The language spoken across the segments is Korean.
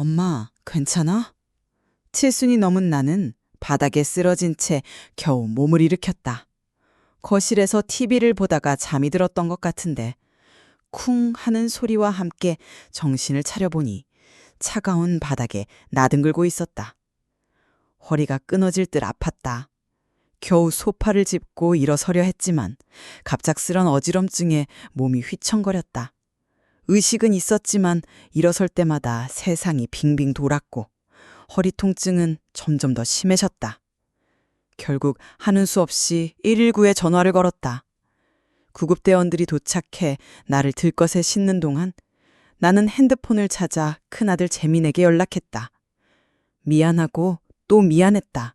엄마, 괜찮아? 7순이 넘은 나는 바닥에 쓰러진 채 겨우 몸을 일으켰다. 거실에서 TV를 보다가 잠이 들었던 것 같은데 쿵 하는 소리와 함께 정신을 차려보니 차가운 바닥에 나뒹굴고 있었다. 허리가 끊어질 듯 아팠다. 겨우 소파를 짚고 일어서려 했지만 갑작스런 어지럼증에 몸이 휘청거렸다. 의식은 있었지만 일어설 때마다 세상이 빙빙 돌았고 허리 통증은 점점 더 심해졌다. 결국 하는 수 없이 119에 전화를 걸었다. 구급대원들이 도착해 나를 들것에 싣는 동안 나는 핸드폰을 찾아 큰아들 재민에게 연락했다. 미안하고 또 미안했다.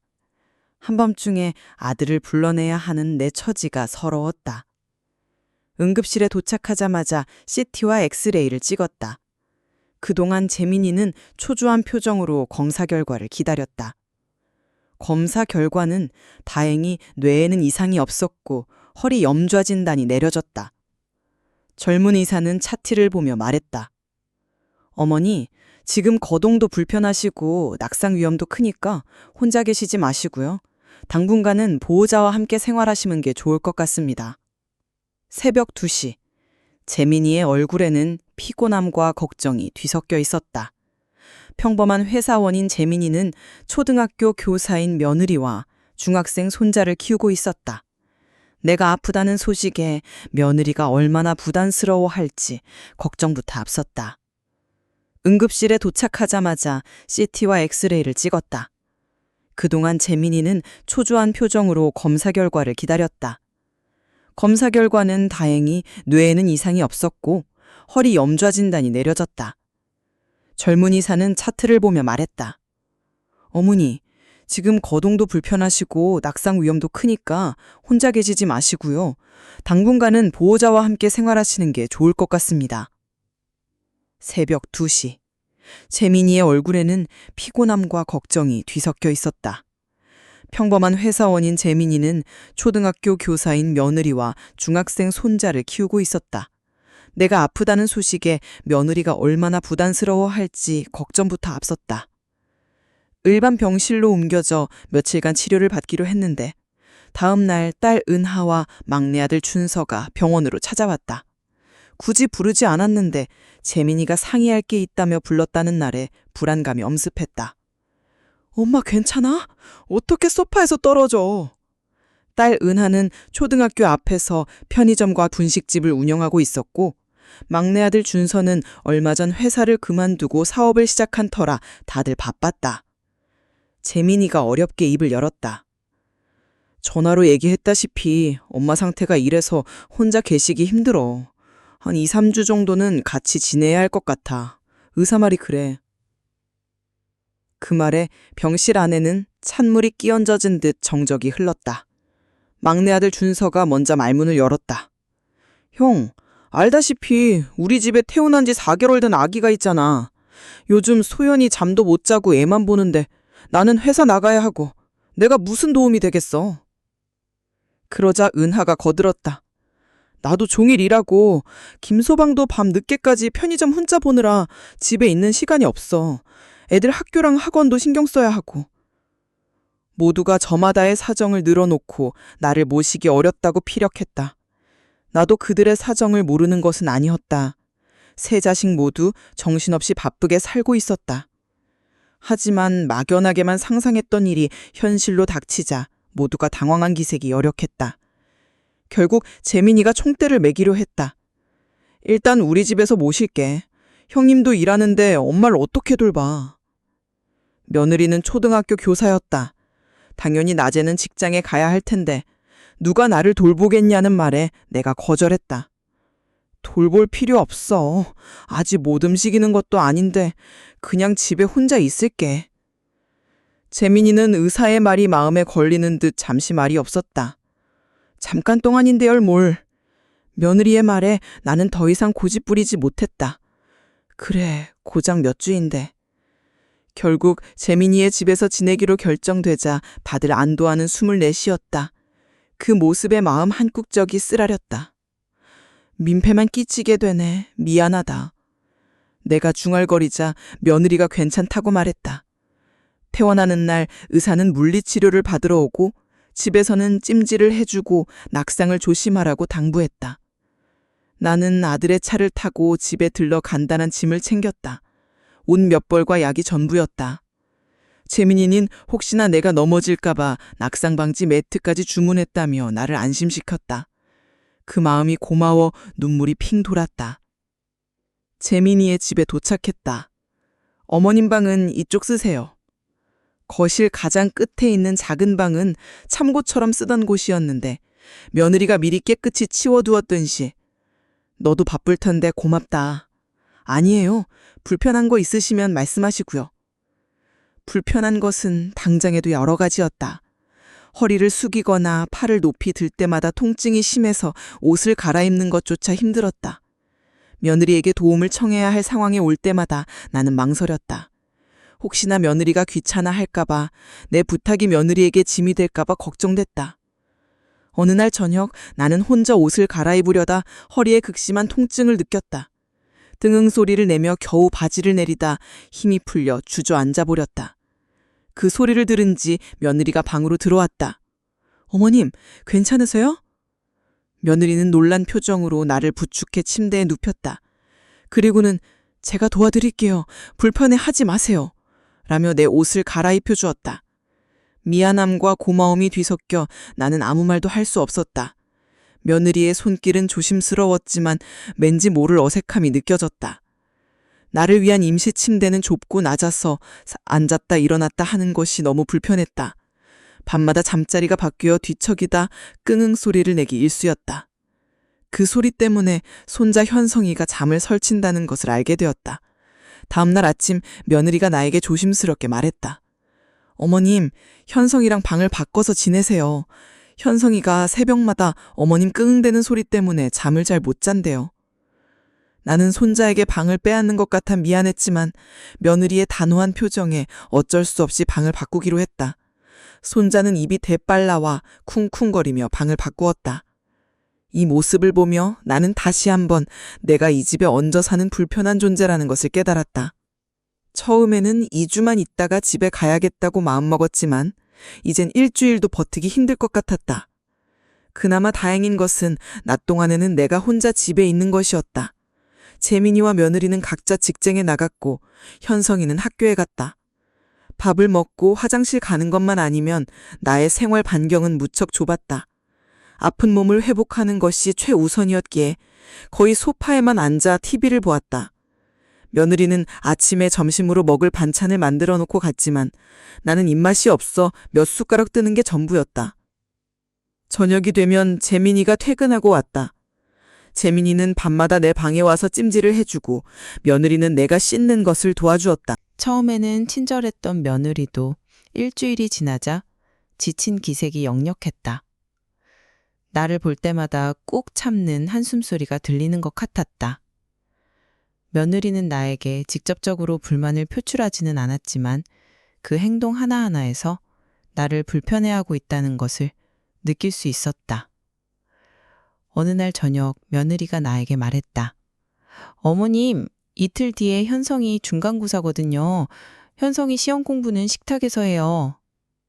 한밤중에 아들을 불러내야 하는 내 처지가 서러웠다. 응급실에 도착하자마자 CT와 엑스레이를 찍었다. 그동안 재민이는 초조한 표정으로 검사 결과를 기다렸다. 검사 결과는 다행히 뇌에는 이상이 없었고 허리 염좌 진단이 내려졌다. 젊은 의사는 차트를 보며 말했다. 어머니, 지금 거동도 불편하시고 낙상 위험도 크니까 혼자 계시지 마시고요. 당분간은 보호자와 함께 생활하시는 게 좋을 것 같습니다. 새벽 2시, 재민이의 얼굴에는 피곤함과 걱정이 뒤섞여 있었다. 평범한 회사원인 재민이는 초등학교 교사인 며느리와 중학생 손자를 키우고 있었다. 내가 아프다는 소식에 며느리가 얼마나 부담스러워할지 걱정부터 앞섰다. 응급실에 도착하자마자 CT와 엑스레이를 찍었다. 그동안 재민이는 초조한 표정으로 검사 결과를 기다렸다. 검사 결과는 다행히 뇌에는 이상이 없었고 허리 염좌 진단이 내려졌다. 젊은 의사는 차트를 보며 말했다. 어머니, 지금 거동도 불편하시고 낙상 위험도 크니까 혼자 계시지 마시고요. 당분간은 보호자와 함께 생활하시는 게 좋을 것 같습니다. 새벽 2시. 재민이의 얼굴에는 피곤함과 걱정이 뒤섞여 있었다. 평범한 회사원인 재민이는 초등학교 교사인 며느리와 중학생 손자를 키우고 있었다. 내가 아프다는 소식에 며느리가 얼마나 부담스러워할지 걱정부터 앞섰다. 일반 병실로 옮겨져 며칠간 치료를 받기로 했는데 다음 날 딸 은하와 막내 아들 준서가 병원으로 찾아왔다. 굳이 부르지 않았는데 재민이가 상의할 게 있다며 불렀다는 날에 불안감이 엄습했다. 엄마 괜찮아? 어떻게 소파에서 떨어져? 딸 은하는 초등학교 앞에서 편의점과 분식집을 운영하고 있었고 막내 아들 준서는 얼마 전 회사를 그만두고 사업을 시작한 터라 다들 바빴다. 재민이가 어렵게 입을 열었다. 전화로 얘기했다시피 엄마 상태가 이래서 혼자 계시기 힘들어. 한 2, 3주 정도는 같이 지내야 할 것 같아. 의사 말이 그래. 그 말에 병실 안에는 찬물이 끼얹어진 듯 정적이 흘렀다. 막내 아들 준서가 먼저 말문을 열었다. 형, 알다시피 우리 집에 태어난 지 4개월 된 아기가 있잖아. 요즘 소연이 잠도 못 자고 애만 보는데 나는 회사 나가야 하고 내가 무슨 도움이 되겠어. 그러자 은하가 거들었다. 나도 종일 일하고 김소방도 밤 늦게까지 편의점 혼자 보느라 집에 있는 시간이 없어. 애들 학교랑 학원도 신경 써야 하고. 모두가 저마다의 사정을 늘어놓고 나를 모시기 어렵다고 피력했다. 나도 그들의 사정을 모르는 것은 아니었다. 세 자식 모두 정신없이 바쁘게 살고 있었다. 하지만 막연하게만 상상했던 일이 현실로 닥치자 모두가 당황한 기색이 역력했다. 결국 재민이가 총대를 매기려 했다. 일단 우리 집에서 모실게. 형님도 일하는데 엄마를 어떻게 돌봐. 며느리는 초등학교 교사였다. 당연히 낮에는 직장에 가야 할 텐데 누가 나를 돌보겠냐는 말에 내가 거절했다. 돌볼 필요 없어. 아직 못 움직이는 것도 아닌데 그냥 집에 혼자 있을게. 재민이는 의사의 말이 마음에 걸리는 듯 잠시 말이 없었다. 잠깐 동안인데요 뭘. 며느리의 말에 나는 더 이상 고집 부리지 못했다. 그래, 고작 몇 주인데. 결국 재민이의 집에서 지내기로 결정되자 다들 안도하는 숨을 내쉬었다. 그 모습에 마음 한국적이 쓰라렸다. 민폐만 끼치게 되네. 미안하다. 내가 중얼거리자 며느리가 괜찮다고 말했다. 퇴원하는 날 의사는 물리치료를 받으러 오고 집에서는 찜질을 해주고 낙상을 조심하라고 당부했다. 나는 아들의 차를 타고 집에 들러 간단한 짐을 챙겼다. 옷 몇 벌과 약이 전부였다. 재민이는 혹시나 내가 넘어질까봐 낙상 방지 매트까지 주문했다며 나를 안심시켰다. 그 마음이 고마워 눈물이 핑 돌았다. 재민이의 집에 도착했다. 어머님 방은 이쪽 쓰세요. 거실 가장 끝에 있는 작은 방은 참고처럼 쓰던 곳이었는데 며느리가 미리 깨끗이 치워두었던 시 너도 바쁠 텐데 고맙다. 아니에요. 불편한 거 있으시면 말씀하시고요. 불편한 것은 당장에도 여러 가지였다. 허리를 숙이거나 팔을 높이 들 때마다 통증이 심해서 옷을 갈아입는 것조차 힘들었다. 며느리에게 도움을 청해야 할 상황에 올 때마다 나는 망설였다. 혹시나 며느리가 귀찮아 할까봐, 내 부탁이 며느리에게 짐이 될까봐 걱정됐다. 어느 날 저녁 나는 혼자 옷을 갈아입으려다 허리에 극심한 통증을 느꼈다. 등응 소리를 내며 겨우 바지를 내리다 힘이 풀려 주저앉아 버렸다. 그 소리를 들은지 며느리가 방으로 들어왔다. 어머님, 괜찮으세요? 며느리는 놀란 표정으로 나를 부축해 침대에 눕혔다. 그리고는 제가 도와드릴게요. 불편해하지 마세요. 라며 내 옷을 갈아입혀 주었다. 미안함과 고마움이 뒤섞여 나는 아무 말도 할 수 없었다. 며느리의 손길은 조심스러웠지만 왠지 모를 어색함이 느껴졌다. 나를 위한 임시 침대는 좁고 낮아서 앉았다 일어났다 하는 것이 너무 불편했다. 밤마다 잠자리가 바뀌어 뒤척이다 끙응 소리를 내기 일쑤였다. 그 소리 때문에 손자 현성이가 잠을 설친다는 것을 알게 되었다. 다음날 아침 며느리가 나에게 조심스럽게 말했다. 어머님, 현성이랑 방을 바꿔서 지내세요. 현성이가 새벽마다 어머님 끙응대는 소리 때문에 잠을 잘 못 잔대요. 나는 손자에게 방을 빼앗는 것 같아 미안했지만 며느리의 단호한 표정에 어쩔 수 없이 방을 바꾸기로 했다. 손자는 입이 대빨 나와 쿵쿵거리며 방을 바꾸었다. 이 모습을 보며 나는 다시 한번 내가 이 집에 얹어 사는 불편한 존재라는 것을 깨달았다. 처음에는 2주만 있다가 집에 가야겠다고 마음먹었지만 이젠 일주일도 버티기 힘들 것 같았다. 그나마 다행인 것은 낮 동안에는 내가 혼자 집에 있는 것이었다. 재민이와 며느리는 각자 직장에 나갔고 현성이는 학교에 갔다. 밥을 먹고 화장실 가는 것만 아니면 나의 생활 반경은 무척 좁았다. 아픈 몸을 회복하는 것이 최우선이었기에 거의 소파에만 앉아 TV를 보았다. 며느리는 아침에 점심으로 먹을 반찬을 만들어 놓고 갔지만 나는 입맛이 없어 몇 숟가락 뜨는 게 전부였다. 저녁이 되면 재민이가 퇴근하고 왔다. 재민이는 밤마다 내 방에 와서 찜질을 해주고 며느리는 내가 씻는 것을 도와주었다. 처음에는 친절했던 며느리도 일주일이 지나자 지친 기색이 역력했다. 나를 볼 때마다 꾹 참는 한숨소리가 들리는 것 같았다. 며느리는 나에게 직접적으로 불만을 표출하지는 않았지만 그 행동 하나하나에서 나를 불편해하고 있다는 것을 느낄 수 있었다. 어느 날 저녁 며느리가 나에게 말했다. 어머님, 이틀 뒤에 현성이 중간고사거든요. 현성이 시험 공부는 식탁에서 해요.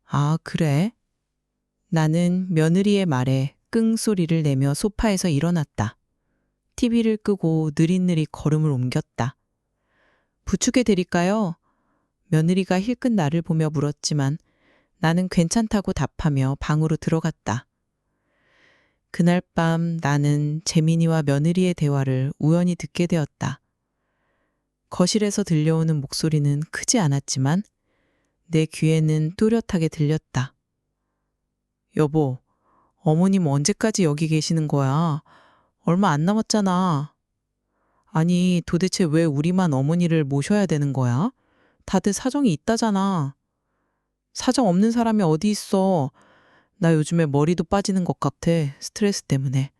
아, 그래? 나는 며느리의 말에 끙 소리를 내며 소파에서 일어났다. TV를 끄고 느릿느릿 걸음을 옮겼다. 부축해 드릴까요? 며느리가 힐끗 나를 보며 물었지만 나는 괜찮다고 답하며 방으로 들어갔다. 그날 밤 나는 재민이와 며느리의 대화를 우연히 듣게 되었다. 거실에서 들려오는 목소리는 크지 않았지만 내 귀에는 또렷하게 들렸다. 여보, 어머님 언제까지 여기 계시는 거야? 얼마 안 남았잖아. 아니, 도대체 왜 우리만 어머니를 모셔야 되는 거야? 다들 사정이 있다잖아. 사정 없는 사람이 어디 있어. 나 요즘에 머리도 빠지는 것 같아. 스트레스 때문에.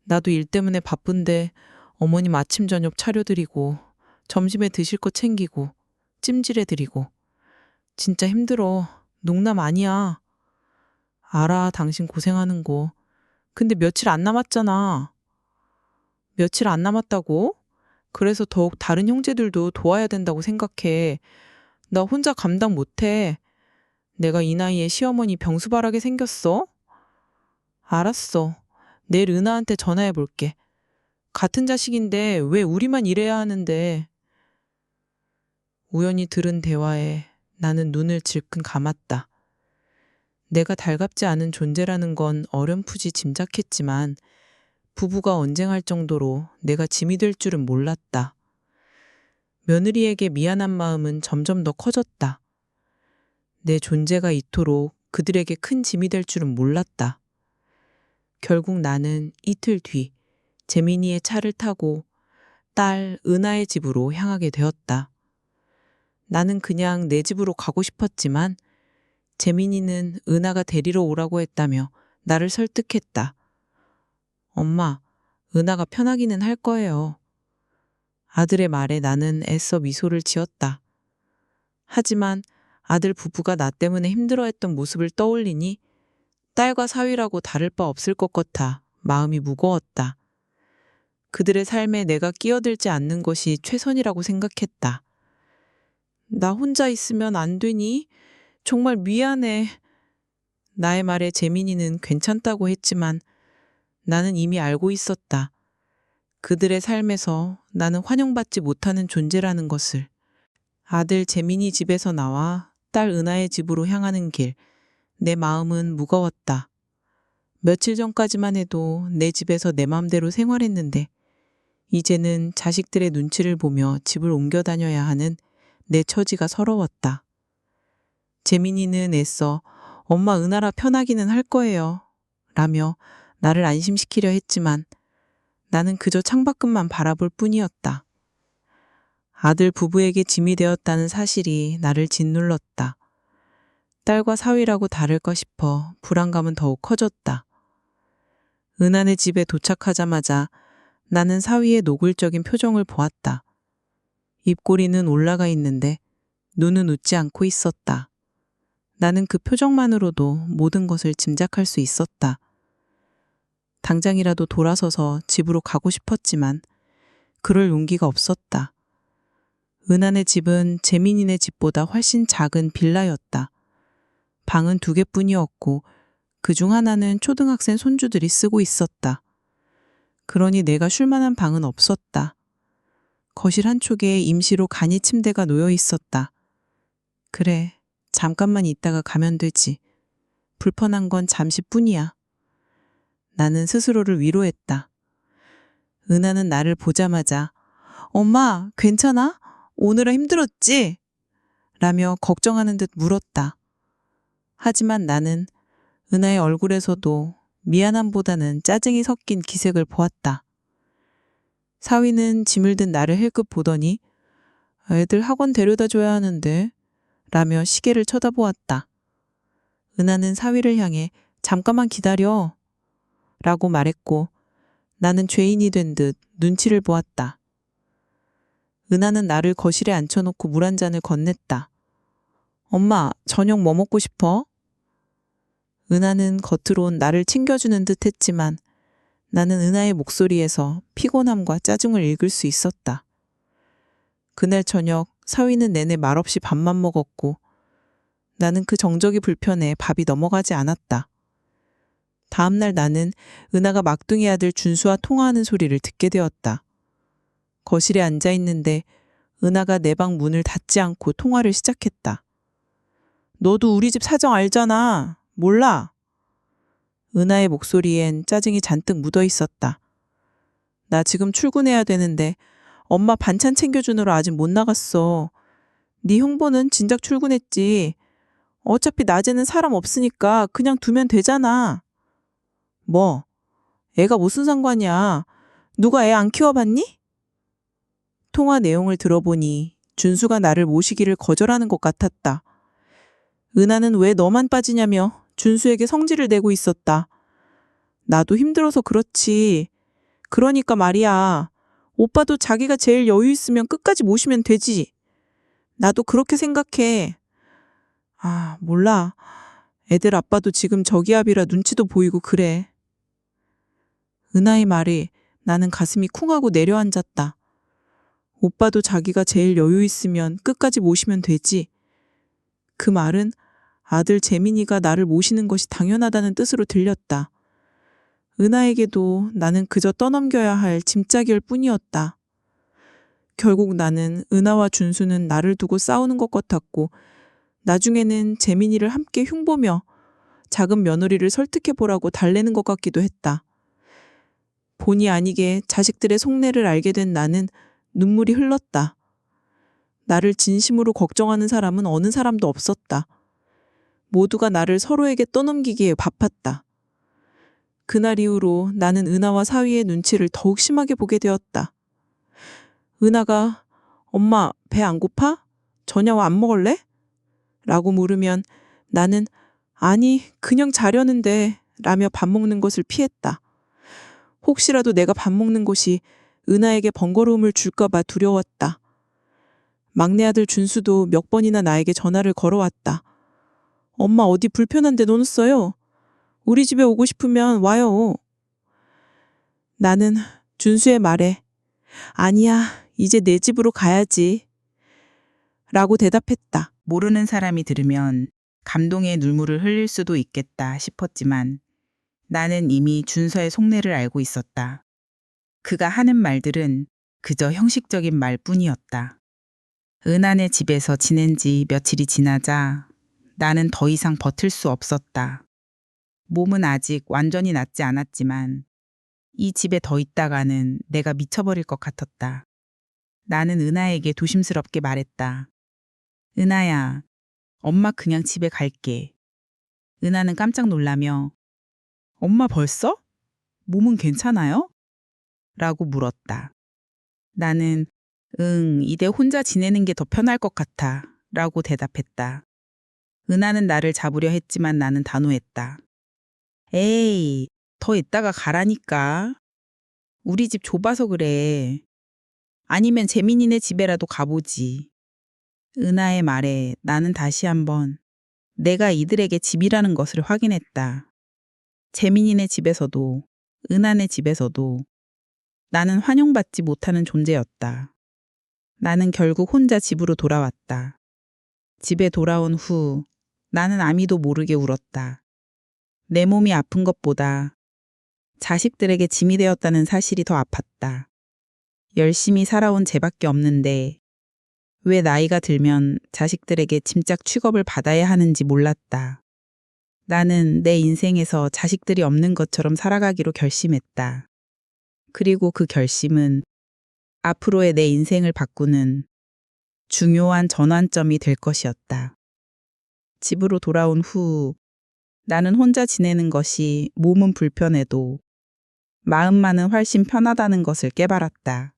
나도 일 때문에 바쁜데 어머님 아침 저녁 차려드리고 점심에 드실 거 챙기고 찜질해드리고 진짜 힘들어. 농담 아니야. 알아, 당신 고생하는 거. 근데 며칠 안 남았잖아. 며칠 안 남았다고? 그래서 더욱 다른 형제들도 도와야 된다고 생각해. 나 혼자 감당 못해. 내가 이 나이에 시어머니 병수발하게 생겼어? 알았어. 내일 은하한테 전화해 볼게. 같은 자식인데 왜 우리만 이래야 하는데. 우연히 들은 대화에 나는 눈을 질끈 감았다. 내가 달갑지 않은 존재라는 건 어렴풋이 짐작했지만 부부가 언쟁할 정도로 내가 짐이 될 줄은 몰랐다. 며느리에게 미안한 마음은 점점 더 커졌다. 내 존재가 이토록 그들에게 큰 짐이 될 줄은 몰랐다. 결국 나는 이틀 뒤 재민이의 차를 타고 딸 은하의 집으로 향하게 되었다. 나는 그냥 내 집으로 가고 싶었지만 재민이는 은하가 데리러 오라고 했다며 나를 설득했다. 엄마, 은하가 편하기는 할 거예요. 아들의 말에 나는 애써 미소를 지었다. 하지만 아들 부부가 나 때문에 힘들어했던 모습을 떠올리니 딸과 사위라고 다를 바 없을 것 같아 마음이 무거웠다. 그들의 삶에 내가 끼어들지 않는 것이 최선이라고 생각했다. 나 혼자 있으면 안 되니? 정말 미안해. 나의 말에 재민이는 괜찮다고 했지만 나는 이미 알고 있었다. 그들의 삶에서 나는 환영받지 못하는 존재라는 것을. 아들 재민이 집에서 나와 딸 은하의 집으로 향하는 길, 내 마음은 무거웠다. 며칠 전까지만 해도 내 집에서 내 맘대로 생활했는데 이제는 자식들의 눈치를 보며 집을 옮겨 다녀야 하는 내 처지가 서러웠다. 재민이는 애써 엄마 은하라 편하기는 할 거예요 라며 나를 안심시키려 했지만 나는 그저 창밖끝만 바라볼 뿐이었다. 아들 부부에게 짐이 되었다는 사실이 나를 짓눌렀다. 딸과 사위라고 다를까 싶어 불안감은 더욱 커졌다. 은하네 집에 도착하자마자 나는 사위의 노골적인 표정을 보았다. 입꼬리는 올라가 있는데 눈은 웃지 않고 있었다. 나는 그 표정만으로도 모든 것을 짐작할 수 있었다. 당장이라도 돌아서서 집으로 가고 싶었지만 그럴 용기가 없었다. 은하네 집은 재민이네 집보다 훨씬 작은 빌라였다. 방은 2개뿐이었고 그중 하나는 초등학생 손주들이 쓰고 있었다. 그러니 내가 쉴 만한 방은 없었다. 거실 한쪽에 임시로 간이 침대가 놓여 있었다. 그래, 잠깐만 있다가 가면 되지. 불편한 건 잠시뿐이야. 나는 스스로를 위로했다. 은하는 나를 보자마자 엄마, 괜찮아? 오늘은 힘들었지? 라며 걱정하는 듯 물었다. 하지만 나는 은하의 얼굴에서도 미안함보다는 짜증이 섞인 기색을 보았다. 사위는 짐을 든 나를 힐끗 보더니 애들 학원 데려다 줘야 하는데 라며 시계를 쳐다보았다. 은하는 사위를 향해 잠깐만 기다려 라고 말했고 나는 죄인이 된 듯 눈치를 보았다. 은하는 나를 거실에 앉혀놓고 물 한 잔을 건넸다. 엄마, 저녁 뭐 먹고 싶어? 은하는 겉으론 나를 챙겨주는 듯 했지만 나는 은하의 목소리에서 피곤함과 짜증을 읽을 수 있었다. 그날 저녁 사위는 내내 말없이 밥만 먹었고 나는 그 정적이 불편해 밥이 넘어가지 않았다. 다음날 나는 은하가 막둥이 아들 준수와 통화하는 소리를 듣게 되었다. 거실에 앉아 있는데 은하가 내 방 문을 닫지 않고 통화를 시작했다. 너도 우리 집 사정 알잖아. 몰라? 은하의 목소리엔 짜증이 잔뜩 묻어 있었다. 나 지금 출근해야 되는데 엄마 반찬 챙겨주느라 아직 못 나갔어. 네 형부는 진작 출근했지. 어차피 낮에는 사람 없으니까 그냥 두면 되잖아. 뭐? 애가 무슨 상관이야. 누가 애 안 키워봤니? 통화 내용을 들어보니 준수가 나를 모시기를 거절하는 것 같았다. 은하는 왜 너만 빠지냐며 준수에게 성질을 내고 있었다. 나도 힘들어서 그렇지. 그러니까 말이야. 오빠도 자기가 제일 여유 있으면 끝까지 모시면 되지. 나도 그렇게 생각해. 아, 몰라. 애들 아빠도 지금 저기압이라 눈치도 보이고 그래. 은하의 말에 나는 가슴이 쿵하고 내려앉았다. 오빠도 자기가 제일 여유 있으면 끝까지 모시면 되지. 그 말은 아들 재민이가 나를 모시는 것이 당연하다는 뜻으로 들렸다. 은하에게도 나는 그저 떠넘겨야 할 짐짝이일 뿐이었다. 결국 나는 은하와 준수는 나를 두고 싸우는 것 같았고 나중에는 재민이를 함께 흉보며 작은 며느리를 설득해보라고 달래는 것 같기도 했다. 본의 아니게 자식들의 속내를 알게 된 나는 눈물이 흘렀다. 나를 진심으로 걱정하는 사람은 어느 사람도 없었다. 모두가 나를 서로에게 떠넘기기에 바빴다. 그날 이후로 나는 은하와 사위의 눈치를 더욱 심하게 보게 되었다. 은하가 엄마 배 안 고파? 저녁 안 먹을래? 라고 물으면 나는 아니 그냥 자려는데 라며 밥 먹는 것을 피했다. 혹시라도 내가 밥 먹는 곳이 은하에게 번거로움을 줄까봐 두려웠다. 막내 아들 준수도 몇 번이나 나에게 전화를 걸어왔다. 엄마 어디 불편한 데 놓았어요? 우리 집에 오고 싶으면 와요. 나는 준수의 말에 아니야 이제 내 집으로 가야지 라고 대답했다. 모르는 사람이 들으면 감동의 눈물을 흘릴 수도 있겠다 싶었지만 나는 이미 준서의 속내를 알고 있었다. 그가 하는 말들은 그저 형식적인 말뿐이었다. 은하네 집에서 지낸 지 며칠이 지나자 나는 더 이상 버틸 수 없었다. 몸은 아직 완전히 낫지 않았지만 이 집에 더 있다가는 내가 미쳐버릴 것 같았다. 나는 은하에게 조심스럽게 말했다. 은하야, 엄마 그냥 집에 갈게. 은하는 깜짝 놀라며 엄마 벌써? 몸은 괜찮아요? 라고 물었다. 나는 이대 혼자 지내는 게 더 편할 것 같아 라고 대답했다. 은하는 나를 잡으려 했지만 나는 단호했다. 에이, 더 있다가 가라니까. 우리 집 좁아서 그래. 아니면 재민이네 집에라도 가보지. 은하의 말에 나는 다시 한번 내가 이들에게 집이라는 것을 확인했다. 재민이네 집에서도 은하네 집에서도 나는 환영받지 못하는 존재였다. 나는 결국 혼자 집으로 돌아왔다. 집에 돌아온 후 나는 아무도 모르게 울었다. 내 몸이 아픈 것보다 자식들에게 짐이 되었다는 사실이 더 아팠다. 열심히 살아온 쟤밖에 없는데 왜 나이가 들면 자식들에게 짐짝 취급을 받아야 하는지 몰랐다. 나는 내 인생에서 자식들이 없는 것처럼 살아가기로 결심했다. 그리고 그 결심은 앞으로의 내 인생을 바꾸는 중요한 전환점이 될 것이었다. 집으로 돌아온 후 나는 혼자 지내는 것이 몸은 불편해도 마음만은 훨씬 편하다는 것을 깨달았다.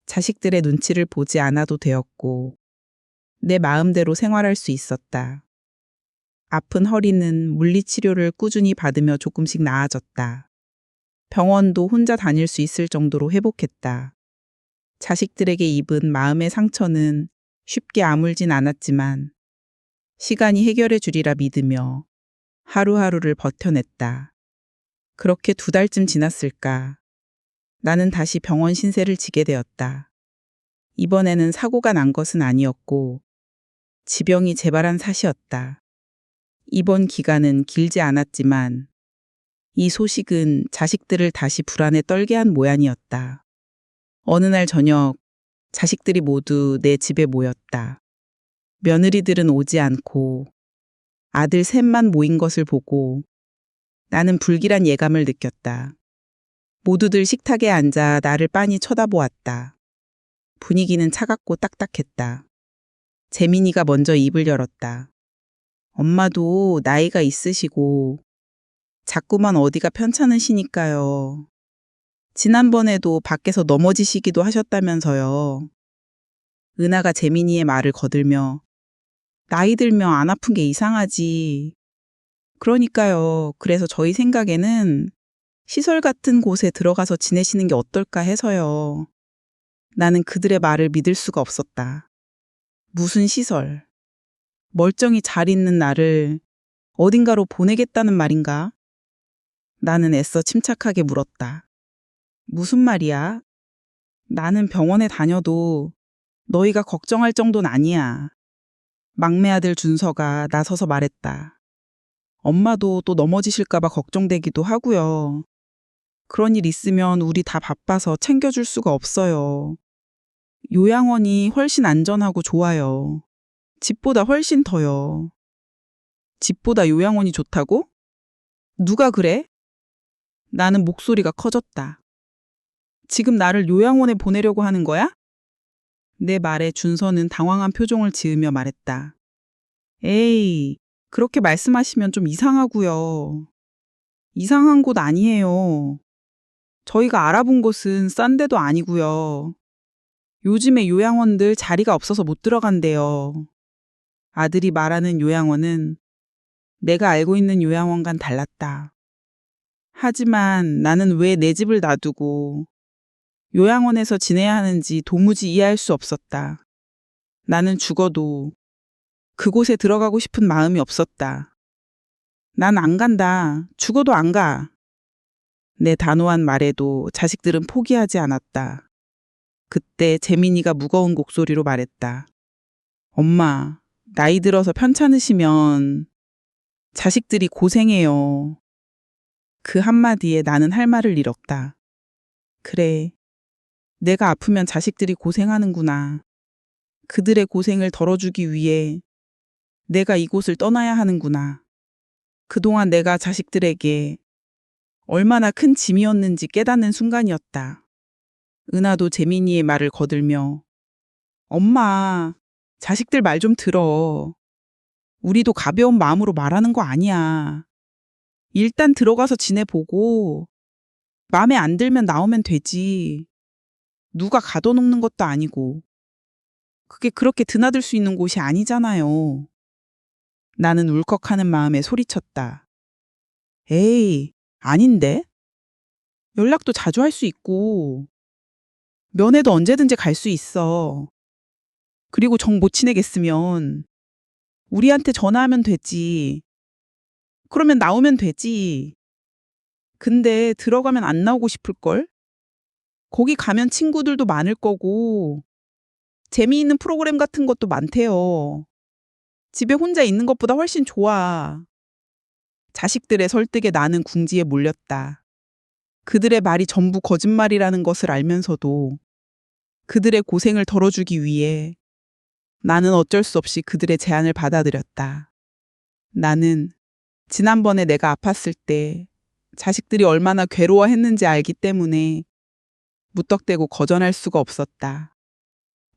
자식들의 눈치를 보지 않아도 되었고 내 마음대로 생활할 수 있었다. 아픈 허리는 물리치료를 꾸준히 받으며 조금씩 나아졌다. 병원도 혼자 다닐 수 있을 정도로 회복했다. 자식들에게 입은 마음의 상처는 쉽게 아물진 않았지만 시간이 해결해 주리라 믿으며 하루하루를 버텨냈다. 그렇게 2달쯤 지났을까. 나는 다시 병원 신세를 지게 되었다. 이번에는 사고가 난 것은 아니었고 지병이 재발한 탓이었다. 입원 기간은 길지 않았지만 이 소식은 자식들을 다시 불안에 떨게 한 모양이었다. 어느 날 저녁 자식들이 모두 내 집에 모였다. 며느리들은 오지 않고 아들 셋만 모인 것을 보고 나는 불길한 예감을 느꼈다. 모두들 식탁에 앉아 나를 빤히 쳐다보았다. 분위기는 차갑고 딱딱했다. 재민이가 먼저 입을 열었다. 엄마도 나이가 있으시고 자꾸만 어디가 편찮으시니까요. 지난번에도 밖에서 넘어지시기도 하셨다면서요. 은하가 재민이의 말을 거들며 나이 들면 안 아픈 게 이상하지. 그러니까요. 그래서 저희 생각에는 시설 같은 곳에 들어가서 지내시는 게 어떨까 해서요. 나는 그들의 말을 믿을 수가 없었다. 무슨 시설? 멀쩡히 잘 있는 나를 어딘가로 보내겠다는 말인가? 나는 애써 침착하게 물었다. 무슨 말이야? 나는 병원에 다녀도 너희가 걱정할 정도는 아니야. 막내 아들 준서가 나서서 말했다. 엄마도 또 넘어지실까봐 걱정되기도 하고요. 그런 일 있으면 우리 다 바빠서 챙겨줄 수가 없어요. 요양원이 훨씬 안전하고 좋아요. 집보다 훨씬 더요. 집보다 요양원이 좋다고? 누가 그래? 나는 목소리가 커졌다. 지금 나를 요양원에 보내려고 하는 거야? 내 말에 준서는 당황한 표정을 지으며 말했다. 에이, 그렇게 말씀하시면 좀 이상하고요. 이상한 곳 아니에요. 저희가 알아본 곳은 싼 데도 아니고요. 요즘에 요양원들 자리가 없어서 못 들어간대요. 아들이 말하는 요양원은 내가 알고 있는 요양원과는 달랐다. 하지만 나는 왜 내 집을 놔두고 요양원에서 지내야 하는지 도무지 이해할 수 없었다. 나는 죽어도 그곳에 들어가고 싶은 마음이 없었다. 난 안 간다. 죽어도 안 가. 내 단호한 말에도 자식들은 포기하지 않았다. 그때 재민이가 무거운 곡소리로 말했다. 엄마, 나이 들어서 편찮으시면 자식들이 고생해요. 그 한마디에 나는 할 말을 잃었다. 그래, 내가 아프면 자식들이 고생하는구나. 그들의 고생을 덜어주기 위해 내가 이곳을 떠나야 하는구나. 그동안 내가 자식들에게 얼마나 큰 짐이었는지 깨닫는 순간이었다. 은하도 재민이의 말을 거들며 엄마, 자식들 말 좀 들어. 우리도 가벼운 마음으로 말하는 거 아니야. 일단 들어가서 지내보고 마음에 안 들면 나오면 되지. 누가 가둬놓는 것도 아니고. 그게 그렇게 드나들 수 있는 곳이 아니잖아요. 나는 울컥하는 마음에 소리쳤다. 에이, 아닌데? 연락도 자주 할 수 있고, 면회도 언제든지 갈 수 있어. 그리고 정 못 지내겠으면 우리한테 전화하면 되지. 그러면 나오면 되지. 근데 들어가면 안 나오고 싶을걸? 거기 가면 친구들도 많을 거고, 재미있는 프로그램 같은 것도 많대요. 집에 혼자 있는 것보다 훨씬 좋아. 자식들의 설득에 나는 궁지에 몰렸다. 그들의 말이 전부 거짓말이라는 것을 알면서도 그들의 고생을 덜어주기 위해 나는 어쩔 수 없이 그들의 제안을 받아들였다. 나는 지난번에 내가 아팠을 때 자식들이 얼마나 괴로워했는지 알기 때문에 무턱대고 거절할 수가 없었다.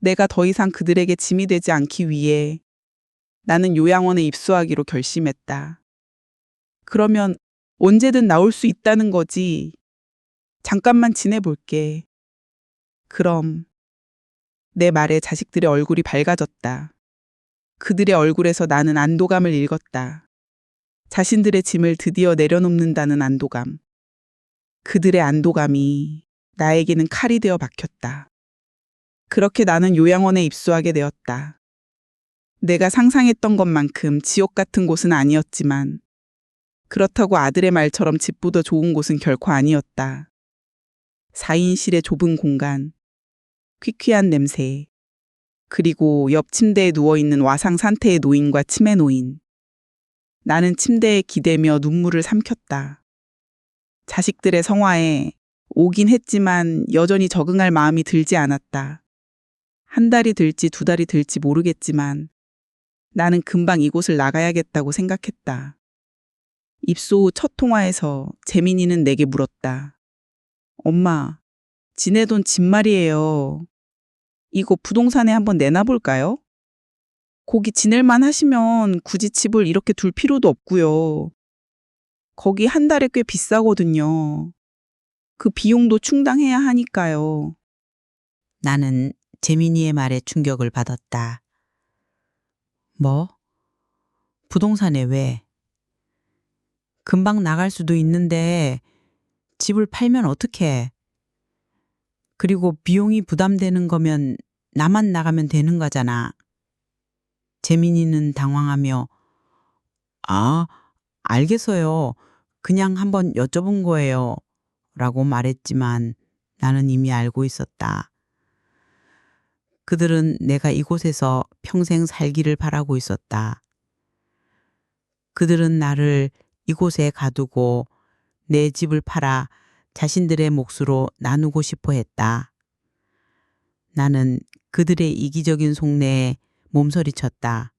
내가 더 이상 그들에게 짐이 되지 않기 위해 나는 요양원에 입소하기로 결심했다. 그러면 언제든 나올 수 있다는 거지. 잠깐만 지내볼게. 그럼 내 말에 자식들의 얼굴이 밝아졌다. 그들의 얼굴에서 나는 안도감을 읽었다. 자신들의 짐을 드디어 내려놓는다는 안도감. 그들의 안도감이 나에게는 칼이 되어 박혔다. 그렇게 나는 요양원에 입소하게 되었다. 내가 상상했던 것만큼 지옥 같은 곳은 아니었지만 그렇다고 아들의 말처럼 집보다 좋은 곳은 결코 아니었다. 4인실의 좁은 공간, 퀴퀴한 냄새, 그리고 옆 침대에 누워있는 와상 상태의 노인과 치매 노인. 나는 침대에 기대며 눈물을 삼켰다. 자식들의 성화에 오긴 했지만 여전히 적응할 마음이 들지 않았다. 한 달이 들지 두 달이 들지 모르겠지만 나는 금방 이곳을 나가야겠다고 생각했다. 입소 후 첫 통화에서 재민이는 내게 물었다. 엄마, 지내돈 집 말이에요. 이거 부동산에 한번 내놔볼까요? 거기 지낼만 하시면 굳이 집을 이렇게 둘 필요도 없고요. 거기 한 달에 꽤 비싸거든요. 그 비용도 충당해야 하니까요. 나는 재민이의 말에 충격을 받았다. 뭐? 부동산에 왜? 금방 나갈 수도 있는데 집을 팔면 어떡해? 그리고 비용이 부담되는 거면 나만 나가면 되는 거잖아. 재민이는 당황하며 아, 알겠어요. 그냥 한번 여쭤본 거예요. 라고 말했지만 나는 이미 알고 있었다. 그들은 내가 이곳에서 평생 살기를 바라고 있었다. 그들은 나를 이곳에 가두고 내 집을 팔아 자신들의 몫으로 나누고 싶어 했다. 나는 그들의 이기적인 속내에 몸서리쳤다.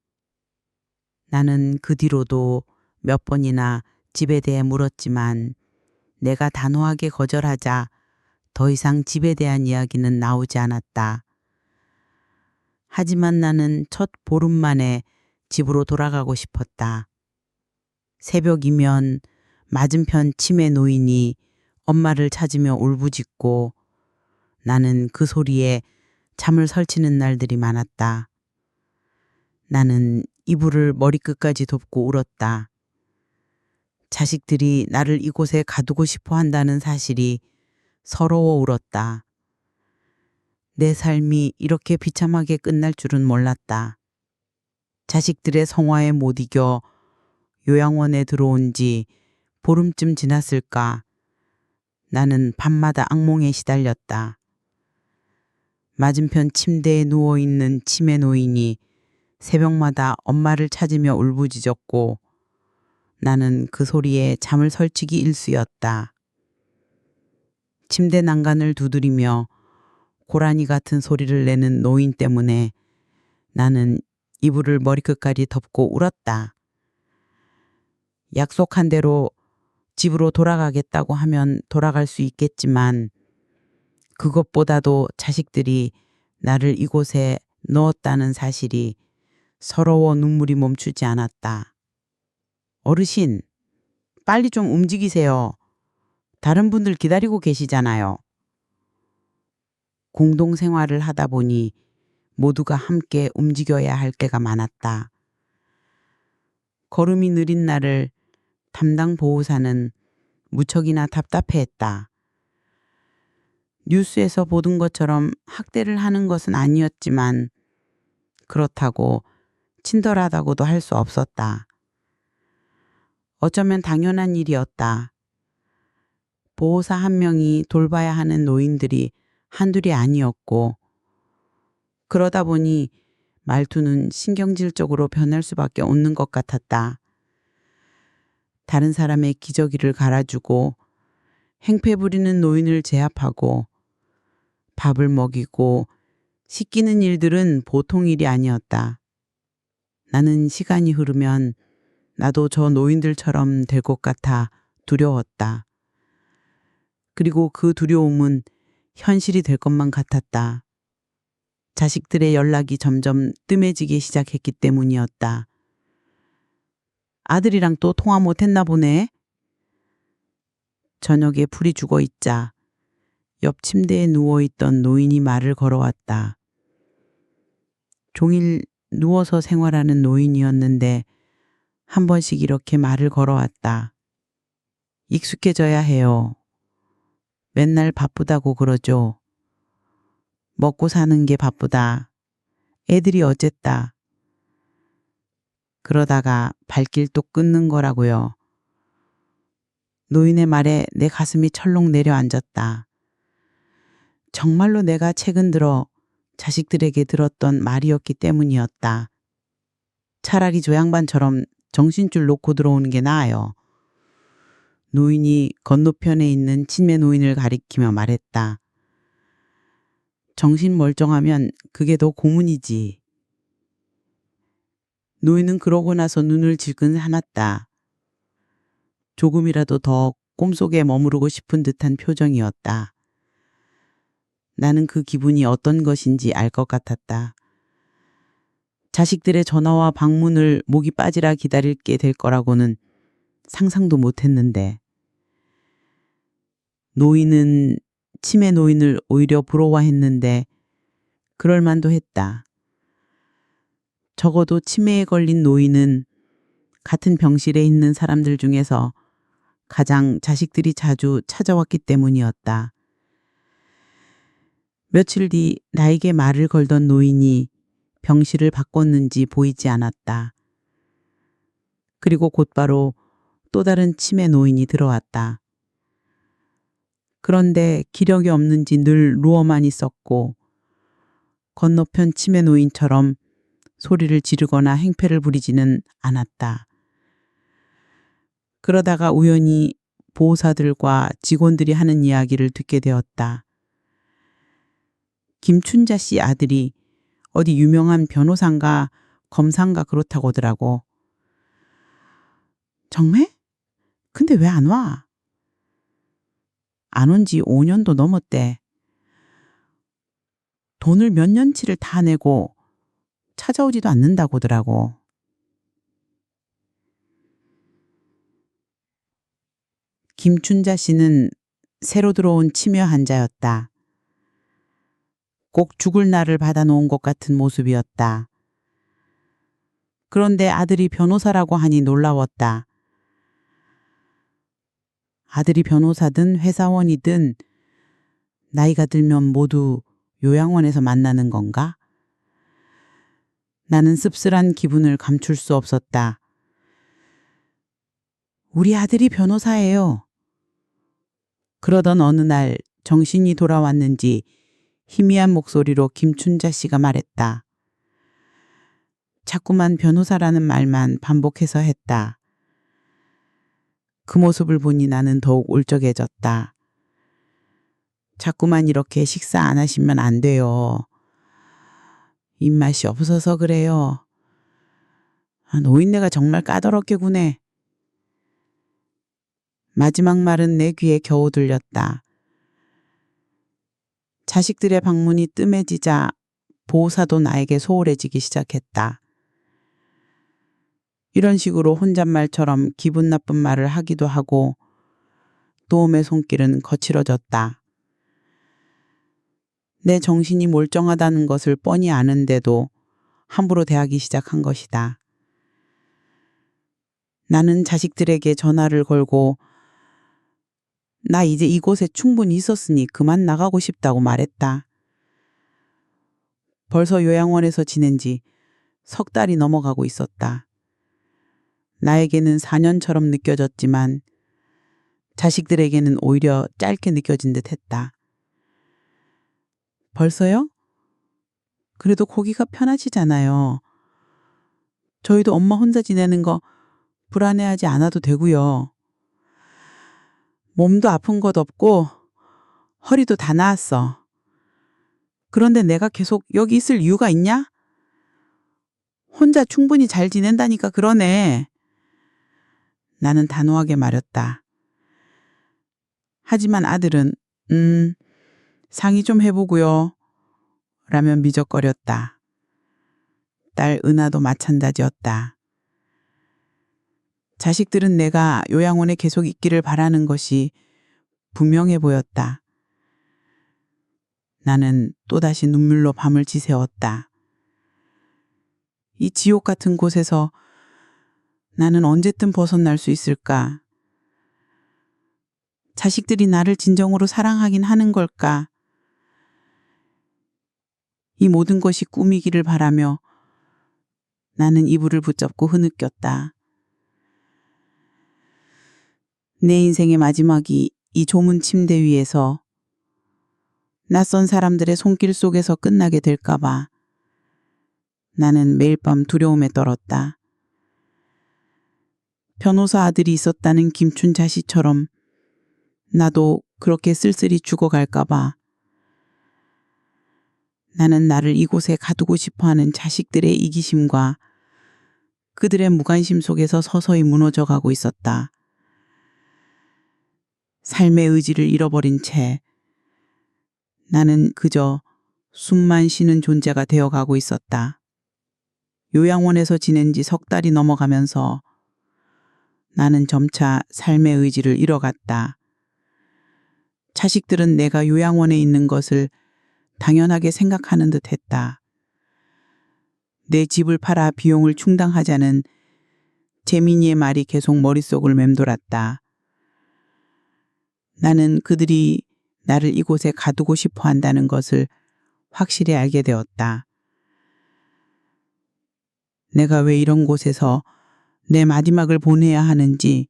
나는 그 뒤로도 몇 번이나 집에 대해 물었지만 내가 단호하게 거절하자 더 이상 집에 대한 이야기는 나오지 않았다. 하지만 나는 첫 보름 만에 집으로 돌아가고 싶었다. 새벽이면 맞은편 치매 노인이 엄마를 찾으며 울부짖고 나는 그 소리에 잠을 설치는 날들이 많았다. 나는 이불을 머리끝까지 덮고 울었다. 자식들이 나를 이곳에 가두고 싶어 한다는 사실이 서러워 울었다. 내 삶이 이렇게 비참하게 끝날 줄은 몰랐다. 자식들의 성화에 못 이겨 요양원에 들어온 지 보름쯤 지났을까. 나는 밤마다 악몽에 시달렸다. 맞은편 침대에 누워있는 치매 노인이 새벽마다 엄마를 찾으며 울부짖었고 나는 그 소리에 잠을 설치기 일쑤였다. 침대 난간을 두드리며 고라니 같은 소리를 내는 노인 때문에 나는 이불을 머리끝까지 덮고 울었다. 약속한 대로 집으로 돌아가겠다고 하면 돌아갈 수 있겠지만 그것보다도 자식들이 나를 이곳에 넣었다는 사실이 서러워 눈물이 멈추지 않았다. 어르신, 빨리 좀 움직이세요. 다른 분들 기다리고 계시잖아요. 공동생활을 하다 보니 모두가 함께 움직여야 할 때가 많았다. 걸음이 느린 나를 담당 보호사는 무척이나 답답해했다. 뉴스에서 보던 것처럼 학대를 하는 것은 아니었지만 그렇다고 친절하다고도 할 수 없었다. 어쩌면 당연한 일이었다. 보호사 한 명이 돌봐야 하는 노인들이 한둘이 아니었고 그러다 보니 말투는 신경질적으로 변할 수밖에 없는 것 같았다. 다른 사람의 기저귀를 갈아주고 행패 부리는 노인을 제압하고 밥을 먹이고 씻기는 일들은 보통 일이 아니었다. 나는 시간이 흐르면 나도 저 노인들처럼 될 것 같아 두려웠다. 그리고 그 두려움은 현실이 될 것만 같았다. 자식들의 연락이 점점 뜸해지기 시작했기 때문이었다. 아들이랑 또 통화 못했나 보네. 저녁에 풀이 죽어 있자 옆 침대에 누워있던 노인이 말을 걸어왔다. 종일 누워서 생활하는 노인이었는데 한 번씩 이렇게 말을 걸어왔다. 익숙해져야 해요. 맨날 바쁘다고 그러죠. 먹고 사는 게 바쁘다. 애들이 어쨌다. 그러다가 발길 또 끊는 거라고요. 노인의 말에 내 가슴이 철렁 내려앉았다. 정말로 내가 최근 들어 자식들에게 들었던 말이었기 때문이었다. 차라리 저 양반처럼 정신줄 놓고 들어오는 게 나아요. 노인이 건너편에 있는 치매 노인을 가리키며 말했다. 정신 멀쩡하면 그게 더 고문이지. 노인은 그러고 나서 눈을 질끈 감았다. 조금이라도 더 꿈속에 머무르고 싶은 듯한 표정이었다. 나는 그 기분이 어떤 것인지 알 것 같았다. 자식들의 전화와 방문을 목이 빠지라 기다릴게 될 거라고는 상상도 못했는데. 노인은 치매 노인을 오히려 부러워했는데 그럴 만도 했다. 적어도 치매에 걸린 노인은 같은 병실에 있는 사람들 중에서 가장 자식들이 자주 찾아왔기 때문이었다. 며칠 뒤 나에게 말을 걸던 노인이 병실을 바꿨는지 보이지 않았다. 그리고 곧바로 또 다른 치매 노인이 들어왔다. 그런데 기력이 없는지 늘 누워만 있었고 건너편 치매 노인처럼 소리를 지르거나 행패를 부리지는 않았다. 그러다가 우연히 보호사들과 직원들이 하는 이야기를 듣게 되었다. 김춘자 씨 아들이 어디 유명한 변호사인가 검사인가 그렇다고 하더라고. 정말? 근데 왜 안 와? 안 온 지 5년도 넘었대. 돈을 몇 년치를 다 내고 찾아오지도 않는다고 하더라고. 김춘자 씨는 새로 들어온 치매 환자였다. 꼭 죽을 날을 받아놓은 것 같은 모습이었다. 그런데 아들이 변호사라고 하니 놀라웠다. 아들이 변호사든 회사원이든 나이가 들면 모두 요양원에서 만나는 건가? 나는 씁쓸한 기분을 감출 수 없었다. 우리 아들이 변호사예요. 그러던 어느 날 정신이 돌아왔는지 희미한 목소리로 김춘자 씨가 말했다. 자꾸만 변호사라는 말만 반복해서 했다. 그 모습을 보니 나는 더욱 울적해졌다. 자꾸만 이렇게 식사 안 하시면 안 돼요. 입맛이 없어서 그래요. 노인네가 정말 까다롭게 구네. 마지막 말은 내 귀에 겨우 들렸다. 자식들의 방문이 뜸해지자 보호사도 나에게 소홀해지기 시작했다. 이런 식으로 혼잣말처럼 기분 나쁜 말을 하기도 하고 도움의 손길은 거칠어졌다. 내 정신이 멀쩡하다는 것을 뻔히 아는데도 함부로 대하기 시작한 것이다. 나는 자식들에게 전화를 걸고 나 이제 이곳에 충분히 있었으니 그만 나가고 싶다고 말했다. 벌써 요양원에서 지낸 지 석 달이 넘어가고 있었다. 나에게는 4년처럼 느껴졌지만 자식들에게는 오히려 짧게 느껴진 듯 했다. 벌써요? 그래도 거기가 편하시잖아요. 저희도 엄마 혼자 지내는 거 불안해하지 않아도 되고요. 몸도 아픈 것 없고 허리도 다 나았어. 그런데 내가 계속 여기 있을 이유가 있냐? 혼자 충분히 잘 지낸다니까 그러네. 나는 단호하게 말했다. 하지만 아들은 상의 좀 해보고요. 라며 미적거렸다. 딸 은하도 마찬가지였다. 자식들은 내가 요양원에 계속 있기를 바라는 것이 분명해 보였다. 나는 또다시 눈물로 밤을 지새웠다. 이 지옥 같은 곳에서 나는 언제쯤 벗어날 수 있을까? 자식들이 나를 진정으로 사랑하긴 하는 걸까? 이 모든 것이 꿈이기를 바라며 나는 이불을 붙잡고 흐느꼈다. 내 인생의 마지막이 이 좁은 침대 위에서 낯선 사람들의 손길 속에서 끝나게 될까봐 나는 매일 밤 두려움에 떨었다. 변호사 아들이 있었다는 김춘자 씨처럼 나도 그렇게 쓸쓸히 죽어갈까봐 나는 나를 이곳에 가두고 싶어하는 자식들의 이기심과 그들의 무관심 속에서 서서히 무너져가고 있었다. 삶의 의지를 잃어버린 채 나는 그저 숨만 쉬는 존재가 되어가고 있었다. 요양원에서 지낸 지 석 달이 넘어가면서 나는 점차 삶의 의지를 잃어갔다. 자식들은 내가 요양원에 있는 것을 당연하게 생각하는 듯 했다. 내 집을 팔아 비용을 충당하자는 재민이의 말이 계속 머릿속을 맴돌았다. 나는 그들이 나를 이곳에 가두고 싶어 한다는 것을 확실히 알게 되었다. 내가 왜 이런 곳에서 내 마지막을 보내야 하는지,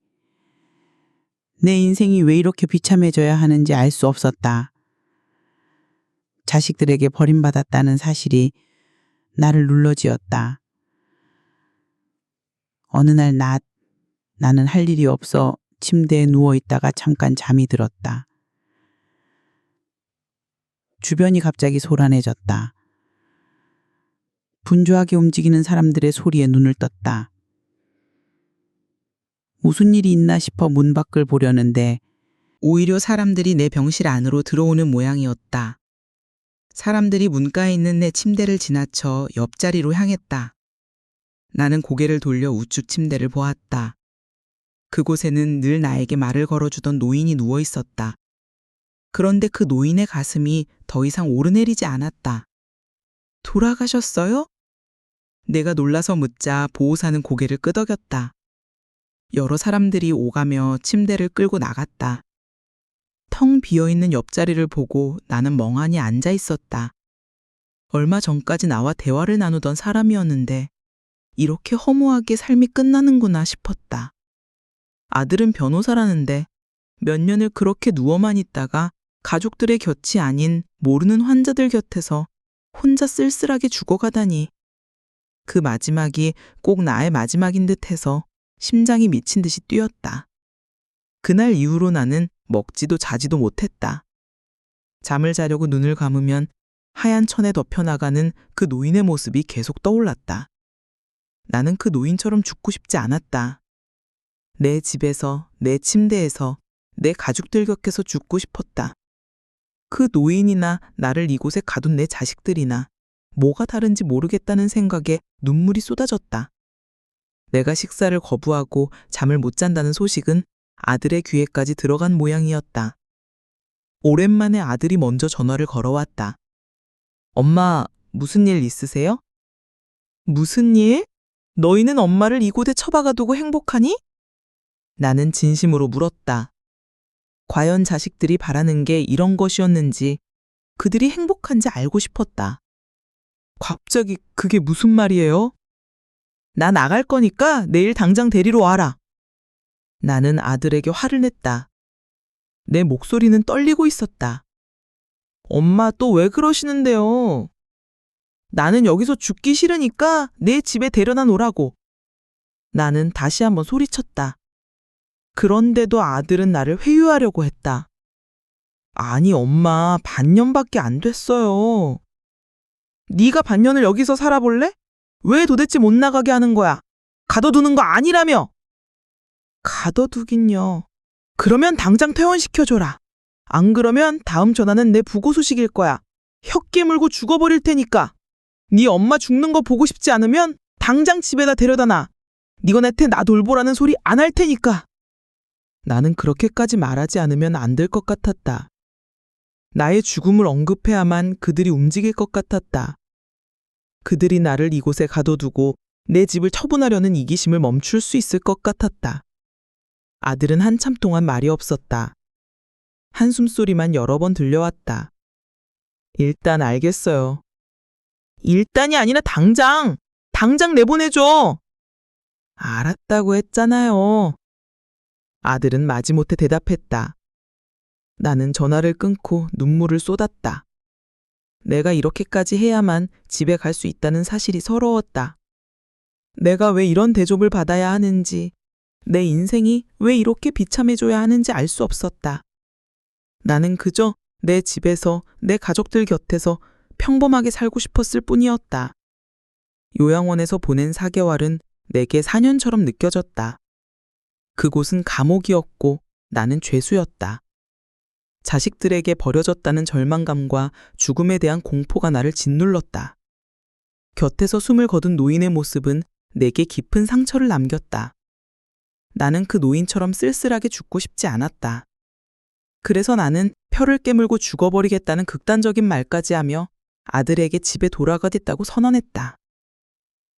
내 인생이 왜 이렇게 비참해져야 하는지 알 수 없었다. 자식들에게 버림받았다는 사실이 나를 눌러쥐었다. 어느 날 나는 할 일이 없어 침대에 누워 있다가 잠깐 잠이 들었다. 주변이 갑자기 소란해졌다. 분주하게 움직이는 사람들의 소리에 눈을 떴다. 무슨 일이 있나 싶어 문 밖을 보려는데 오히려 사람들이 내 병실 안으로 들어오는 모양이었다. 사람들이 문가에 있는 내 침대를 지나쳐 옆자리로 향했다. 나는 고개를 돌려 우측 침대를 보았다. 그곳에는 늘 나에게 말을 걸어주던 노인이 누워 있었다. 그런데 그 노인의 가슴이 더 이상 오르내리지 않았다. 돌아가셨어요? 내가 놀라서 묻자 보호사는 고개를 끄덕였다. 여러 사람들이 오가며 침대를 끌고 나갔다. 텅 비어있는 옆자리를 보고 나는 멍하니 앉아 있었다. 얼마 전까지 나와 대화를 나누던 사람이었는데 이렇게 허무하게 삶이 끝나는구나 싶었다. 아들은 변호사라는데 몇 년을 그렇게 누워만 있다가 가족들의 곁이 아닌 모르는 환자들 곁에서 혼자 쓸쓸하게 죽어가다니. 그 마지막이 꼭 나의 마지막인 듯해서 심장이 미친 듯이 뛰었다. 그날 이후로 나는 먹지도 자지도 못했다. 잠을 자려고 눈을 감으면 하얀 천에 덮여나가는 그 노인의 모습이 계속 떠올랐다. 나는 그 노인처럼 죽고 싶지 않았다. 내 집에서, 내 침대에서, 내 가족들 곁에서 죽고 싶었다. 그 노인이나 나를 이곳에 가둔 내 자식들이나 뭐가 다른지 모르겠다는 생각에 눈물이 쏟아졌다. 내가 식사를 거부하고 잠을 못 잔다는 소식은 아들의 귀에까지 들어간 모양이었다. 오랜만에 아들이 먼저 전화를 걸어왔다. 엄마, 무슨 일 있으세요? 무슨 일? 너희는 엄마를 이곳에 처박아두고 행복하니? 나는 진심으로 물었다. 과연 자식들이 바라는 게 이런 것이었는지, 그들이 행복한지 알고 싶었다. 갑자기 그게 무슨 말이에요? 나 나갈 거니까 내일 당장 데리러 와라. 나는 아들에게 화를 냈다. 내 목소리는 떨리고 있었다. 엄마 또 왜 그러시는데요? 나는 여기서 죽기 싫으니까 내 집에 데려다 놓으라고. 나는 다시 한번 소리쳤다. 그런데도 아들은 나를 회유하려고 했다. 아니 엄마, 반년밖에 안 됐어요. 네가 반년을 여기서 살아볼래? 왜 도대체 못 나가게 하는 거야? 가둬두는 거 아니라며. 가둬두긴요. 그러면 당장 퇴원시켜줘라. 안 그러면 다음 전화는 내 부고 소식일 거야. 혀 깨물고 죽어버릴 테니까. 네 엄마 죽는 거 보고 싶지 않으면 당장 집에다 데려다 놔. 니거네테 나 돌보라는 소리 안 할 테니까. 나는 그렇게까지 말하지 않으면 안 될 것 같았다. 나의 죽음을 언급해야만 그들이 움직일 것 같았다. 그들이 나를 이곳에 가둬두고 내 집을 처분하려는 이기심을 멈출 수 있을 것 같았다. 아들은 한참 동안 말이 없었다. 한숨소리만 여러 번 들려왔다. 일단 알겠어요. 일단이 아니라 당장 내보내줘. 알았다고 했잖아요. 아들은 마지못해 대답했다. 나는 전화를 끊고 눈물을 쏟았다. 내가 이렇게까지 해야만 집에 갈 수 있다는 사실이 서러웠다. 내가 왜 이런 대접을 받아야 하는지, 내 인생이 왜 이렇게 비참해져야 하는지 알 수 없었다. 나는 그저 내 집에서, 내 가족들 곁에서 평범하게 살고 싶었을 뿐이었다. 요양원에서 보낸 4개월은 내게 4년처럼 느껴졌다. 그곳은 감옥이었고 나는 죄수였다. 자식들에게 버려졌다는 절망감과 죽음에 대한 공포가 나를 짓눌렀다. 곁에서 숨을 거둔 노인의 모습은 내게 깊은 상처를 남겼다. 나는 그 노인처럼 쓸쓸하게 죽고 싶지 않았다. 그래서 나는 혀를 깨물고 죽어버리겠다는 극단적인 말까지 하며 아들에게 집에 돌아가겠다고 선언했다.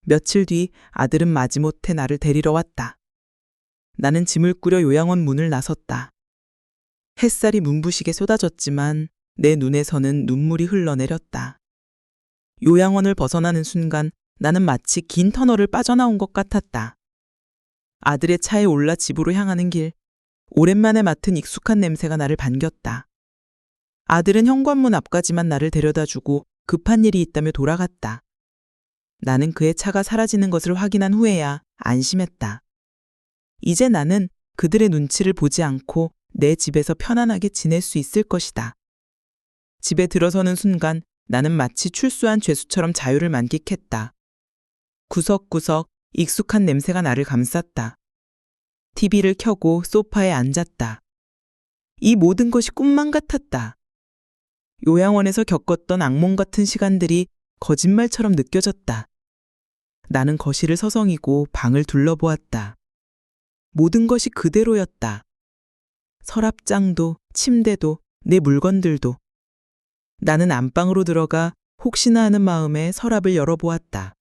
며칠 뒤 아들은 마지못해 나를 데리러 왔다. 나는 짐을 꾸려 요양원 문을 나섰다. 햇살이 문부시게 쏟아졌지만 내 눈에서는 눈물이 흘러내렸다. 요양원을 벗어나는 순간 나는 마치 긴 터널을 빠져나온 것 같았다. 아들의 차에 올라 집으로 향하는 길, 오랜만에 맡은 익숙한 냄새가 나를 반겼다. 아들은 현관문 앞까지만 나를 데려다주고 급한 일이 있다며 돌아갔다. 나는 그의 차가 사라지는 것을 확인한 후에야 안심했다. 이제 나는 그들의 눈치를 보지 않고 내 집에서 편안하게 지낼 수 있을 것이다. 집에 들어서는 순간 나는 마치 출소한 죄수처럼 자유를 만끽했다. 구석구석 익숙한 냄새가 나를 감쌌다. TV를 켜고 소파에 앉았다. 이 모든 것이 꿈만 같았다. 요양원에서 겪었던 악몽 같은 시간들이 거짓말처럼 느껴졌다. 나는 거실을 서성이고 방을 둘러보았다. 모든 것이 그대로였다. 서랍장도, 침대도, 내 물건들도. 나는 안방으로 들어가 혹시나 하는 마음에 서랍을 열어보았다.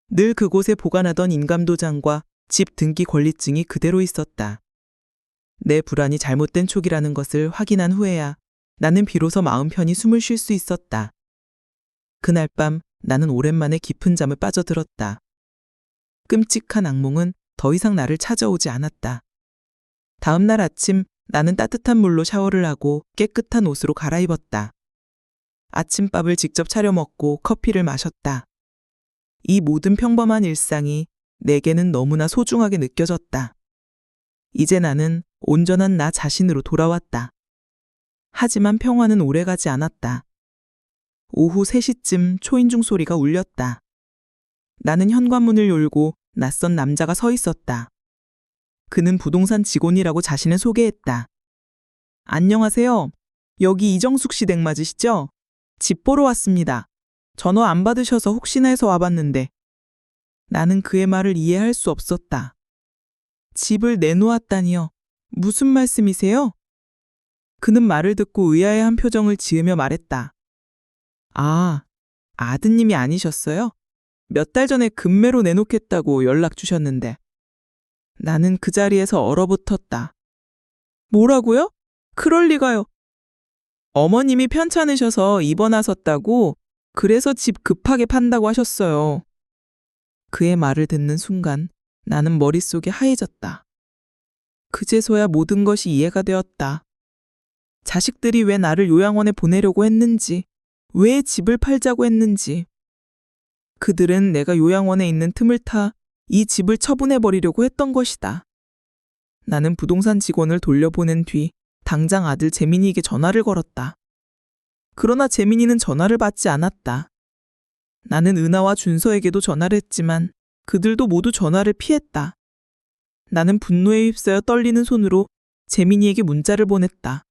늘 그곳에 보관하던 인감도장과 집 등기 권리증이 그대로 있었다. 내 불안이 잘못된 촉이라는 것을 확인한 후에야 나는 비로소 마음 편히 숨을 쉴 수 있었다. 그날 밤 나는 오랜만에 깊은 잠을 빠져들었다. 끔찍한 악몽은 더 이상 나를 찾아오지 않았다. 다음 날 아침 나는 따뜻한 물로 샤워를 하고 깨끗한 옷으로 갈아입었다. 아침밥을 직접 차려 먹고 커피를 마셨다. 이 모든 평범한 일상이 내게는 너무나 소중하게 느껴졌다. 이제 나는 온전한 나 자신으로 돌아왔다. 하지만 평화는 오래가지 않았다. 오후 3시쯤 초인종 소리가 울렸다. 나는 현관문을 열고 낯선 남자가 서 있었다. 그는 부동산 직원이라고 자신을 소개했다. 안녕하세요. 여기 이정숙 씨 댁 맞으시죠? 집 보러 왔습니다. 전화 안 받으셔서 혹시나 해서 와봤는데. 나는 그의 말을 이해할 수 없었다. 집을 내놓았다니요. 무슨 말씀이세요? 그는 말을 듣고 의아해한 표정을 지으며 말했다. 아, 아드님이 아니셨어요? 몇 달 전에 금매로 내놓겠다고 연락 주셨는데. 나는 그 자리에서 얼어붙었다. 뭐라고요? 그럴 리가요. 어머님이 편찮으셔서 입원하셨다고 그래서 집 급하게 판다고 하셨어요. 그의 말을 듣는 순간 나는 머릿속이 하얘졌다. 그제서야 모든 것이 이해가 되었다. 자식들이 왜 나를 요양원에 보내려고 했는지, 왜 집을 팔자고 했는지. 그들은 내가 요양원에 있는 틈을 타 이 집을 처분해버리려고 했던 것이다. 나는 부동산 직원을 돌려보낸 뒤 당장 아들 재민이에게 전화를 걸었다. 그러나 재민이는 전화를 받지 않았다. 나는 은하와 준서에게도 전화를 했지만 그들도 모두 전화를 피했다. 나는 분노에 휩싸여 떨리는 손으로 재민이에게 문자를 보냈다.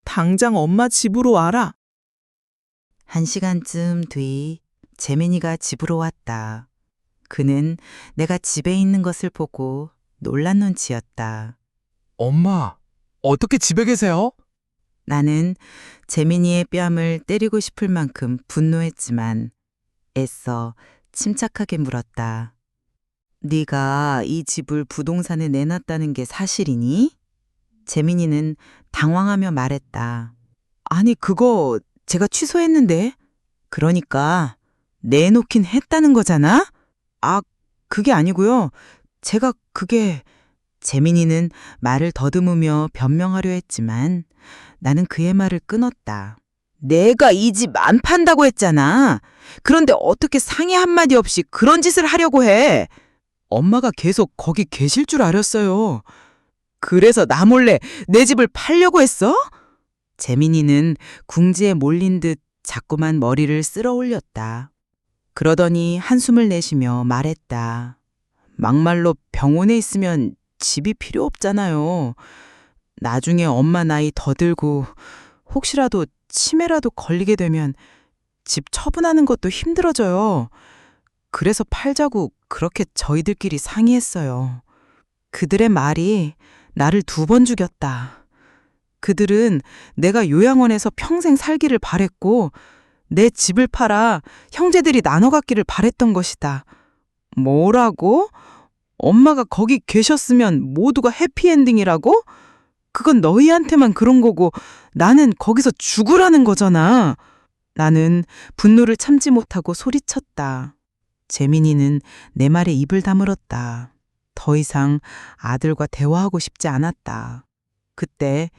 당장 엄마 집으로 와라. 1시간쯤 뒤 재민이가 집으로 왔다. 그는 내가 집에 있는 것을 보고 놀란 눈치였다. 엄마, 어떻게 집에 계세요? 나는 재민이의 뺨을 때리고 싶을 만큼 분노했지만 애써 침착하게 물었다. 네가 이 집을 부동산에 내놨다는 게 사실이니? 재민이는 당황하며 말했다. 아니, 그거 제가 취소했는데. 그러니까 내놓긴 했다는 거잖아? 아, 그게 아니고요. 제가 그게... 재민이는 말을 더듬으며 변명하려 했지만 나는 그의 말을 끊었다. 내가 이 집 안 판다고 했잖아. 그런데 어떻게 상의 한마디 없이 그런 짓을 하려고 해? 엄마가 계속 거기 계실 줄 알았어요. 그래서 나 몰래 내 집을 팔려고 했어? 재민이는 궁지에 몰린 듯 자꾸만 머리를 쓸어 올렸다. 그러더니 한숨을 내쉬며 말했다. 막말로 병원에 있으면 집이 필요 없잖아요. 나중에 엄마 나이 더 들고 혹시라도 치매라도 걸리게 되면 집 처분하는 것도 힘들어져요. 그래서 팔자고 그렇게 저희들끼리 상의했어요. 그들의 말이 나를 2번 죽였다. 그들은 내가 요양원에서 평생 살기를 바랬고 내 집을 팔아 형제들이 나눠 갖기를 바랬던 것이다. 뭐라고? 엄마가 거기 계셨으면 모두가 해피엔딩이라고? 그건 너희한테만 그런 거고 나는 거기서 죽으라는 거잖아. 나는 분노를 참지 못하고 소리쳤다. 재민이는 내 말에 입을 다물었다. 더 이상 아들과 대화하고 싶지 않았다. 그때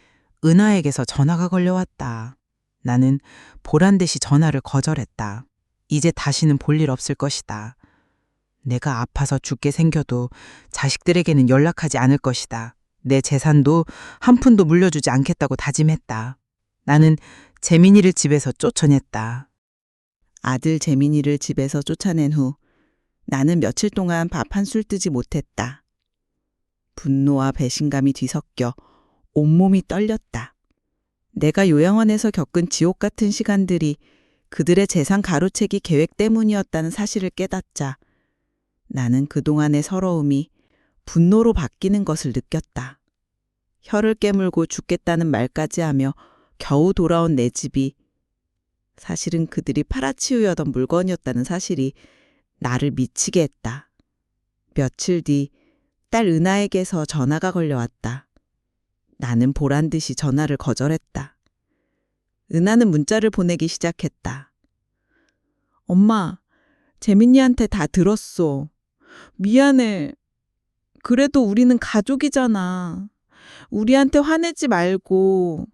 은하에게서 전화가 걸려왔다. 나는 보란 듯이 전화를 거절했다. 이제 다시는 볼 일 없을 것이다. 내가 아파서 죽게 생겨도 자식들에게는 연락하지 않을 것이다. 내 재산도 한 푼도 물려주지 않겠다고 다짐했다. 나는 재민이를 집에서 쫓아냈다. 아들 재민이를 집에서 쫓아낸 후 나는 며칠 동안 밥 한 술 뜨지 못했다. 분노와 배신감이 뒤섞여 온몸이 떨렸다. 내가 요양원에서 겪은 지옥 같은 시간들이 그들의 재산 가로채기 계획 때문이었다는 사실을 깨닫자 나는 그동안의 서러움이 분노로 바뀌는 것을 느꼈다. 혀를 깨물고 죽겠다는 말까지 하며 겨우 돌아온 내 집이 사실은 그들이 팔아치우려던 물건이었다는 사실이 나를 미치게 했다. 며칠 뒤 딸 은하에게서 전화가 걸려왔다. 나는 보란 듯이 전화를 거절했다. 은하는 문자를 보내기 시작했다. 엄마, 재민이한테 다 들었어. 미안해. 그래도 우리는 가족이잖아. 우리한테 화내지 말고.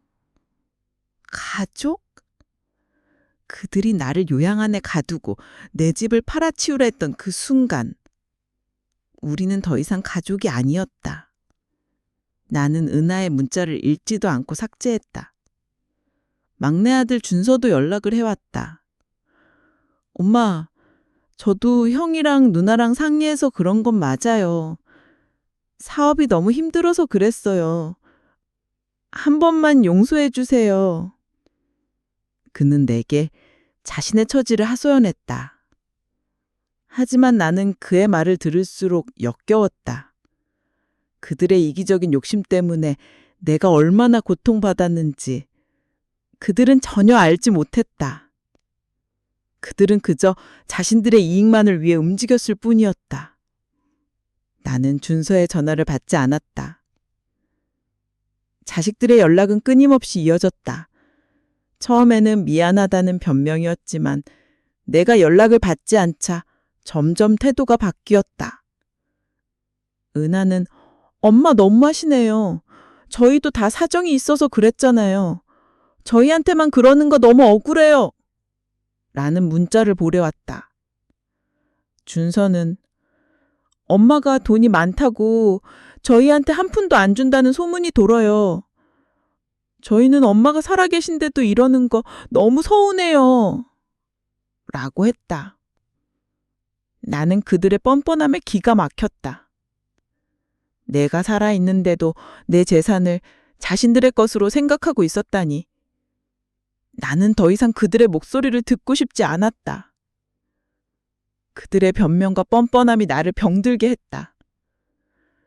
가족? 그들이 나를 요양원에 가두고 내 집을 팔아치우려 했던 그 순간 우리는 더 이상 가족이 아니었다. 나는 은하의 문자를 읽지도 않고 삭제했다. 막내 아들 준서도 연락을 해왔다. 엄마, 저도 형이랑 누나랑 상의해서 그런 건 맞아요. 사업이 너무 힘들어서 그랬어요. 한 번만 용서해 주세요. 그는 내게 자신의 처지를 하소연했다. 하지만 나는 그의 말을 들을수록 역겨웠다. 그들의 이기적인 욕심 때문에 내가 얼마나 고통받았는지 그들은 전혀 알지 못했다. 그들은 그저 자신들의 이익만을 위해 움직였을 뿐이었다. 나는 준서의 전화를 받지 않았다. 자식들의 연락은 끊임없이 이어졌다. 처음에는 미안하다는 변명이었지만 내가 연락을 받지 않자 점점 태도가 바뀌었다. 은하는 엄마 너무하시네요. 저희도 다 사정이 있어서 그랬잖아요. 저희한테만 그러는 거 너무 억울해요. 라는 문자를 보내왔다. 준서는 엄마가 돈이 많다고 저희한테 한 푼도 안 준다는 소문이 돌아요. 저희는 엄마가 살아계신데도 이러는 거 너무 서운해요. 라고 했다. 나는 그들의 뻔뻔함에 기가 막혔다. 내가 살아있는데도 내 재산을 자신들의 것으로 생각하고 있었다니. 나는 더 이상 그들의 목소리를 듣고 싶지 않았다. 그들의 변명과 뻔뻔함이 나를 병들게 했다.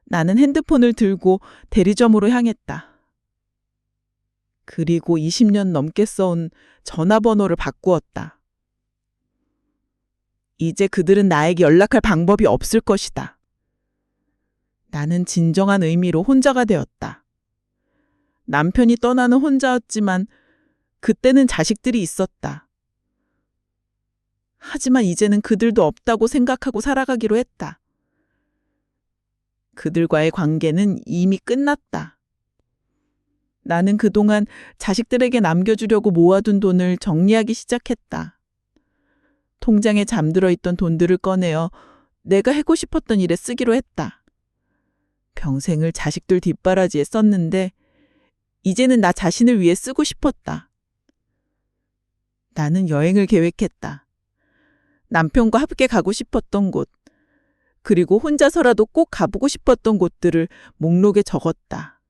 나는 핸드폰을 들고 대리점으로 향했다. 그리고 20년 넘게 써온 전화번호를 바꾸었다. 이제 그들은 나에게 연락할 방법이 없을 것이다. 나는 진정한 의미로 혼자가 되었다. 남편이 떠나는 혼자였지만 그때는 자식들이 있었다. 하지만 이제는 그들도 없다고 생각하고 살아가기로 했다. 그들과의 관계는 이미 끝났다. 나는 그동안 자식들에게 남겨주려고 모아둔 돈을 정리하기 시작했다. 통장에 잠들어 있던 돈들을 꺼내어 내가 하고 싶었던 일에 쓰기로 했다. 평생을 자식들 뒷바라지에 썼는데 이제는 나 자신을 위해 쓰고 싶었다. 나는 여행을 계획했다. 남편과 함께 가고 싶었던 곳, 그리고 혼자서라도 꼭 가보고 싶었던 곳들을 목록에 적었다.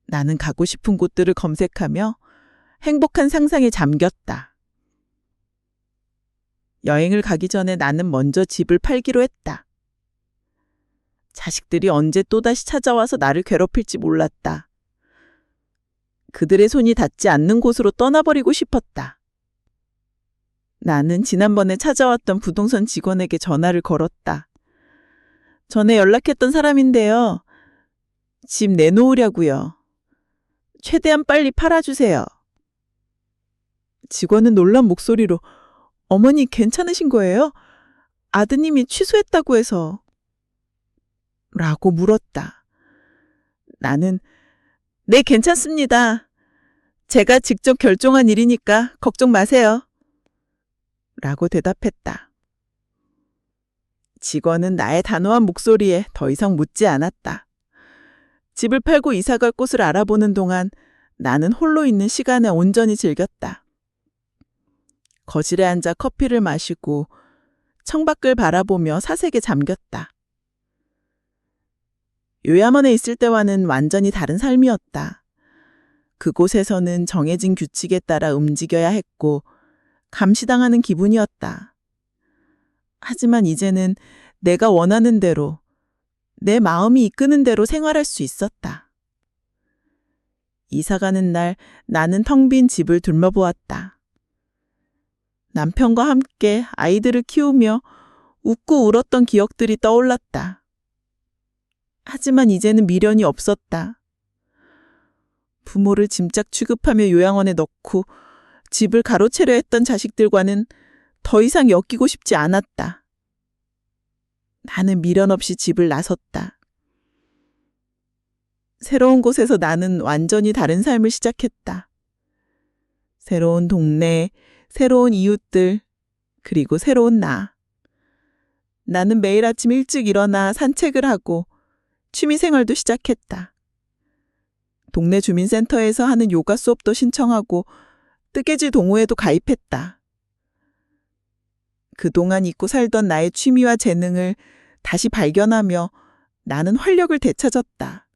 나는 가고 싶은 곳들을 검색하며 행복한 상상에 잠겼다. 여행을 가기 전에 나는 먼저 집을 팔기로 했다. 자식들이 언제 또다시 찾아와서 나를 괴롭힐지 몰랐다. 그들의 손이 닿지 않는 곳으로 떠나버리고 싶었다. 나는 지난번에 찾아왔던 부동산 직원에게 전화를 걸었다. 전에 연락했던 사람인데요. 집 내놓으려고요. 최대한 빨리 팔아주세요. 직원은 놀란 목소리로 어머니 괜찮으신 거예요? 아드님이 취소했다고 해서. 라고 물었다. 나는 네, 괜찮습니다. 제가 직접 결정한 일이니까 걱정 마세요. 라고 대답했다. 직원은 나의 단호한 목소리에 더 이상 묻지 않았다. 집을 팔고 이사갈 곳을 알아보는 동안 나는 홀로 있는 시간에 온전히 즐겼다. 거실에 앉아 커피를 마시고 창밖을 바라보며 사색에 잠겼다. 요양원에 있을 때와는 완전히 다른 삶이었다. 그곳에서는 정해진 규칙에 따라 움직여야 했고 감시당하는 기분이었다. 하지만 이제는 내가 원하는 대로, 내 마음이 이끄는 대로 생활할 수 있었다. 이사가는 날 나는 텅 빈 집을 둘러보았다. 남편과 함께 아이들을 키우며 웃고 울었던 기억들이 떠올랐다. 하지만 이제는 미련이 없었다. 부모를 짐작 취급하며 요양원에 넣고 집을 가로채려 했던 자식들과는 더 이상 엮이고 싶지 않았다. 나는 미련 없이 집을 나섰다. 새로운 곳에서 나는 완전히 다른 삶을 시작했다. 새로운 동네, 새로운 이웃들, 그리고 새로운 나. 나는 매일 아침 일찍 일어나 산책을 하고 취미 생활도 시작했다. 동네 주민센터에서 하는 요가 수업도 신청하고 뜨개질 동호회도 가입했다. 그동안 잊고 살던 나의 취미와 재능을 다시 발견하며 나는 활력을 되찾았다.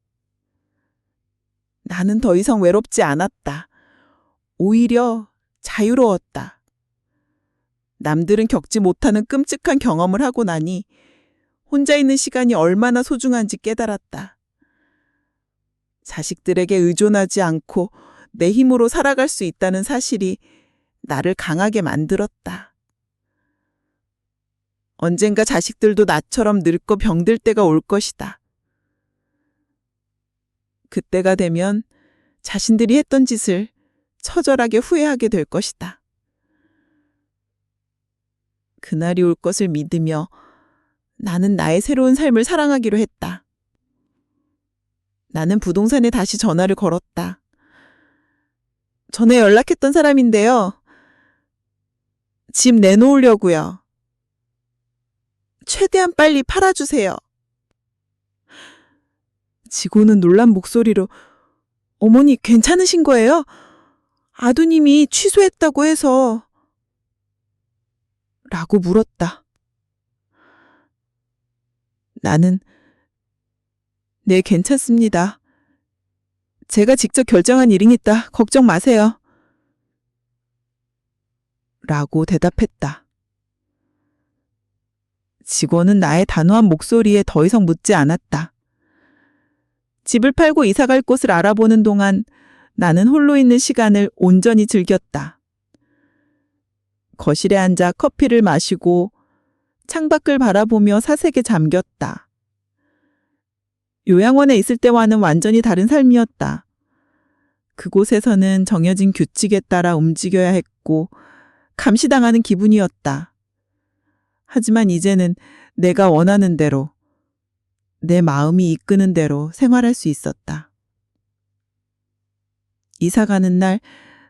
나는 더 이상 외롭지 않았다. 오히려 자유로웠다. 남들은 겪지 못하는 끔찍한 경험을 하고 나니 혼자 있는 시간이 얼마나 소중한지 깨달았다. 자식들에게 의존하지 않고 내 힘으로 살아갈 수 있다는 사실이 나를 강하게 만들었다. 언젠가 자식들도 나처럼 늙고 병들 때가 올 것이다. 그때가 되면 자신들이 했던 짓을 처절하게 후회하게 될 것이다. 그날이 올 것을 믿으며 나는 나의 새로운 삶을 사랑하기로 했다. 나는 부동산에 다시 전화를 걸었다. 전에 연락했던 사람인데요. 집 내놓으려고요. 최대한 빨리 팔아주세요. 직원은 놀란 목소리로 어머니 괜찮으신 거예요? 아드님이 취소했다고 해서 라고 물었다. 나는 네, 괜찮습니다. 제가 직접 결정한 일이니까 걱정 마세요. 라고 대답했다. 직원은 나의 단호한 목소리에 더 이상 묻지 않았다. 집을 팔고 이사갈 곳을 알아보는 동안 나는 홀로 있는 시간을 온전히 즐겼다. 거실에 앉아 커피를 마시고 창밖을 바라보며 사색에 잠겼다. 요양원에 있을 때와는 완전히 다른 삶이었다. 그곳에서는 정해진 규칙에 따라 움직여야 했고 감시당하는 기분이었다. 하지만 이제는 내가 원하는 대로, 내 마음이 이끄는 대로 생활할 수 있었다. 이사 가는 날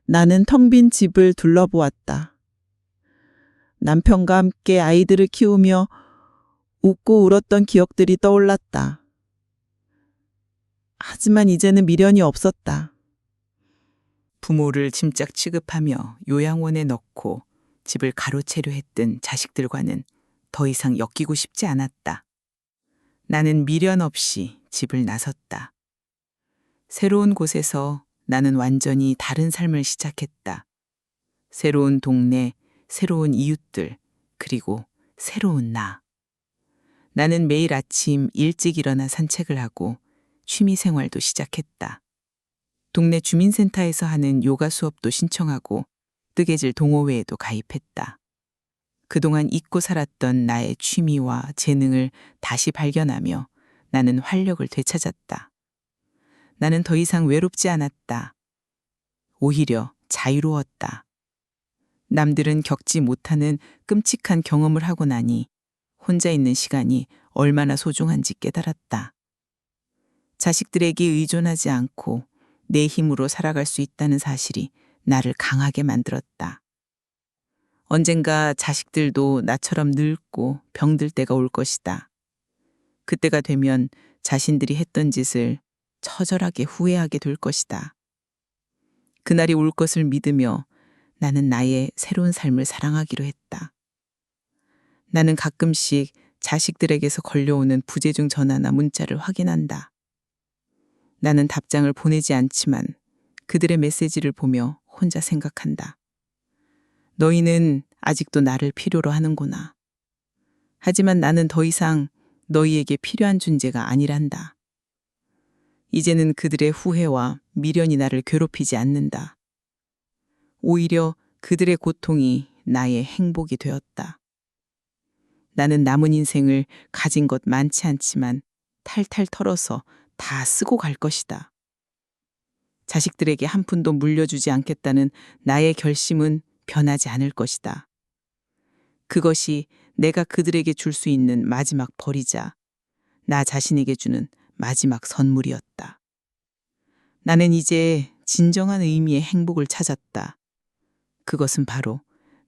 나는 텅 빈 집을 둘러보았다. 남편과 함께 아이들을 키우며 웃고 울었던 기억들이 떠올랐다. 하지만 이제는 미련이 없었다. 부모를 짐짝 취급하며 요양원에 넣고 집을 가로채려 했던 자식들과는 더 이상 엮이고 싶지 않았다. 나는 미련 없이 집을 나섰다. 새로운 곳에서 나는 완전히 다른 삶을 시작했다. 새로운 동네, 새로운 이웃들, 그리고 새로운 나. 나는 매일 아침 일찍 일어나 산책을 하고 취미 생활도 시작했다. 동네 주민센터에서 하는 요가 수업도 신청하고 뜨개질 동호회에도 가입했다. 그동안 잊고 살았던 나의 취미와 재능을 다시 발견하며 나는 활력을 되찾았다. 나는 더 이상 외롭지 않았다. 오히려 자유로웠다. 남들은 겪지 못하는 끔찍한 경험을 하고 나니 혼자 있는 시간이 얼마나 소중한지 깨달았다. 자식들에게 의존하지 않고 내 힘으로 살아갈 수 있다는 사실이 나를 강하게 만들었다. 언젠가 자식들도 나처럼 늙고 병들 때가 올 것이다. 그때가 되면 자신들이 했던 짓을 처절하게 후회하게 될 것이다. 그날이 올 것을 믿으며 나는 나의 새로운 삶을 사랑하기로 했다. 나는 가끔씩 자식들에게서 걸려오는 부재중 전화나 문자를 확인한다. 나는 답장을 보내지 않지만 그들의 메시지를 보며 혼자 생각한다. 너희는 아직도 나를 필요로 하는구나. 하지만 나는 더 이상 너희에게 필요한 존재가 아니란다. 이제는 그들의 후회와 미련이 나를 괴롭히지 않는다. 오히려 그들의 고통이 나의 행복이 되었다. 나는 남은 인생을 가진 것 많지 않지만 탈탈 털어서 다 쓰고 갈 것이다. 자식들에게 한 푼도 물려주지 않겠다는 나의 결심은 변하지 않을 것이다. 그것이 내가 그들에게 줄 수 있는 마지막 벌이자 나 자신에게 주는 마지막 선물이었다. 나는 이제 진정한 의미의 행복을 찾았다. 그것은 바로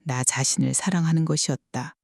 나 자신을 사랑하는 것이었다.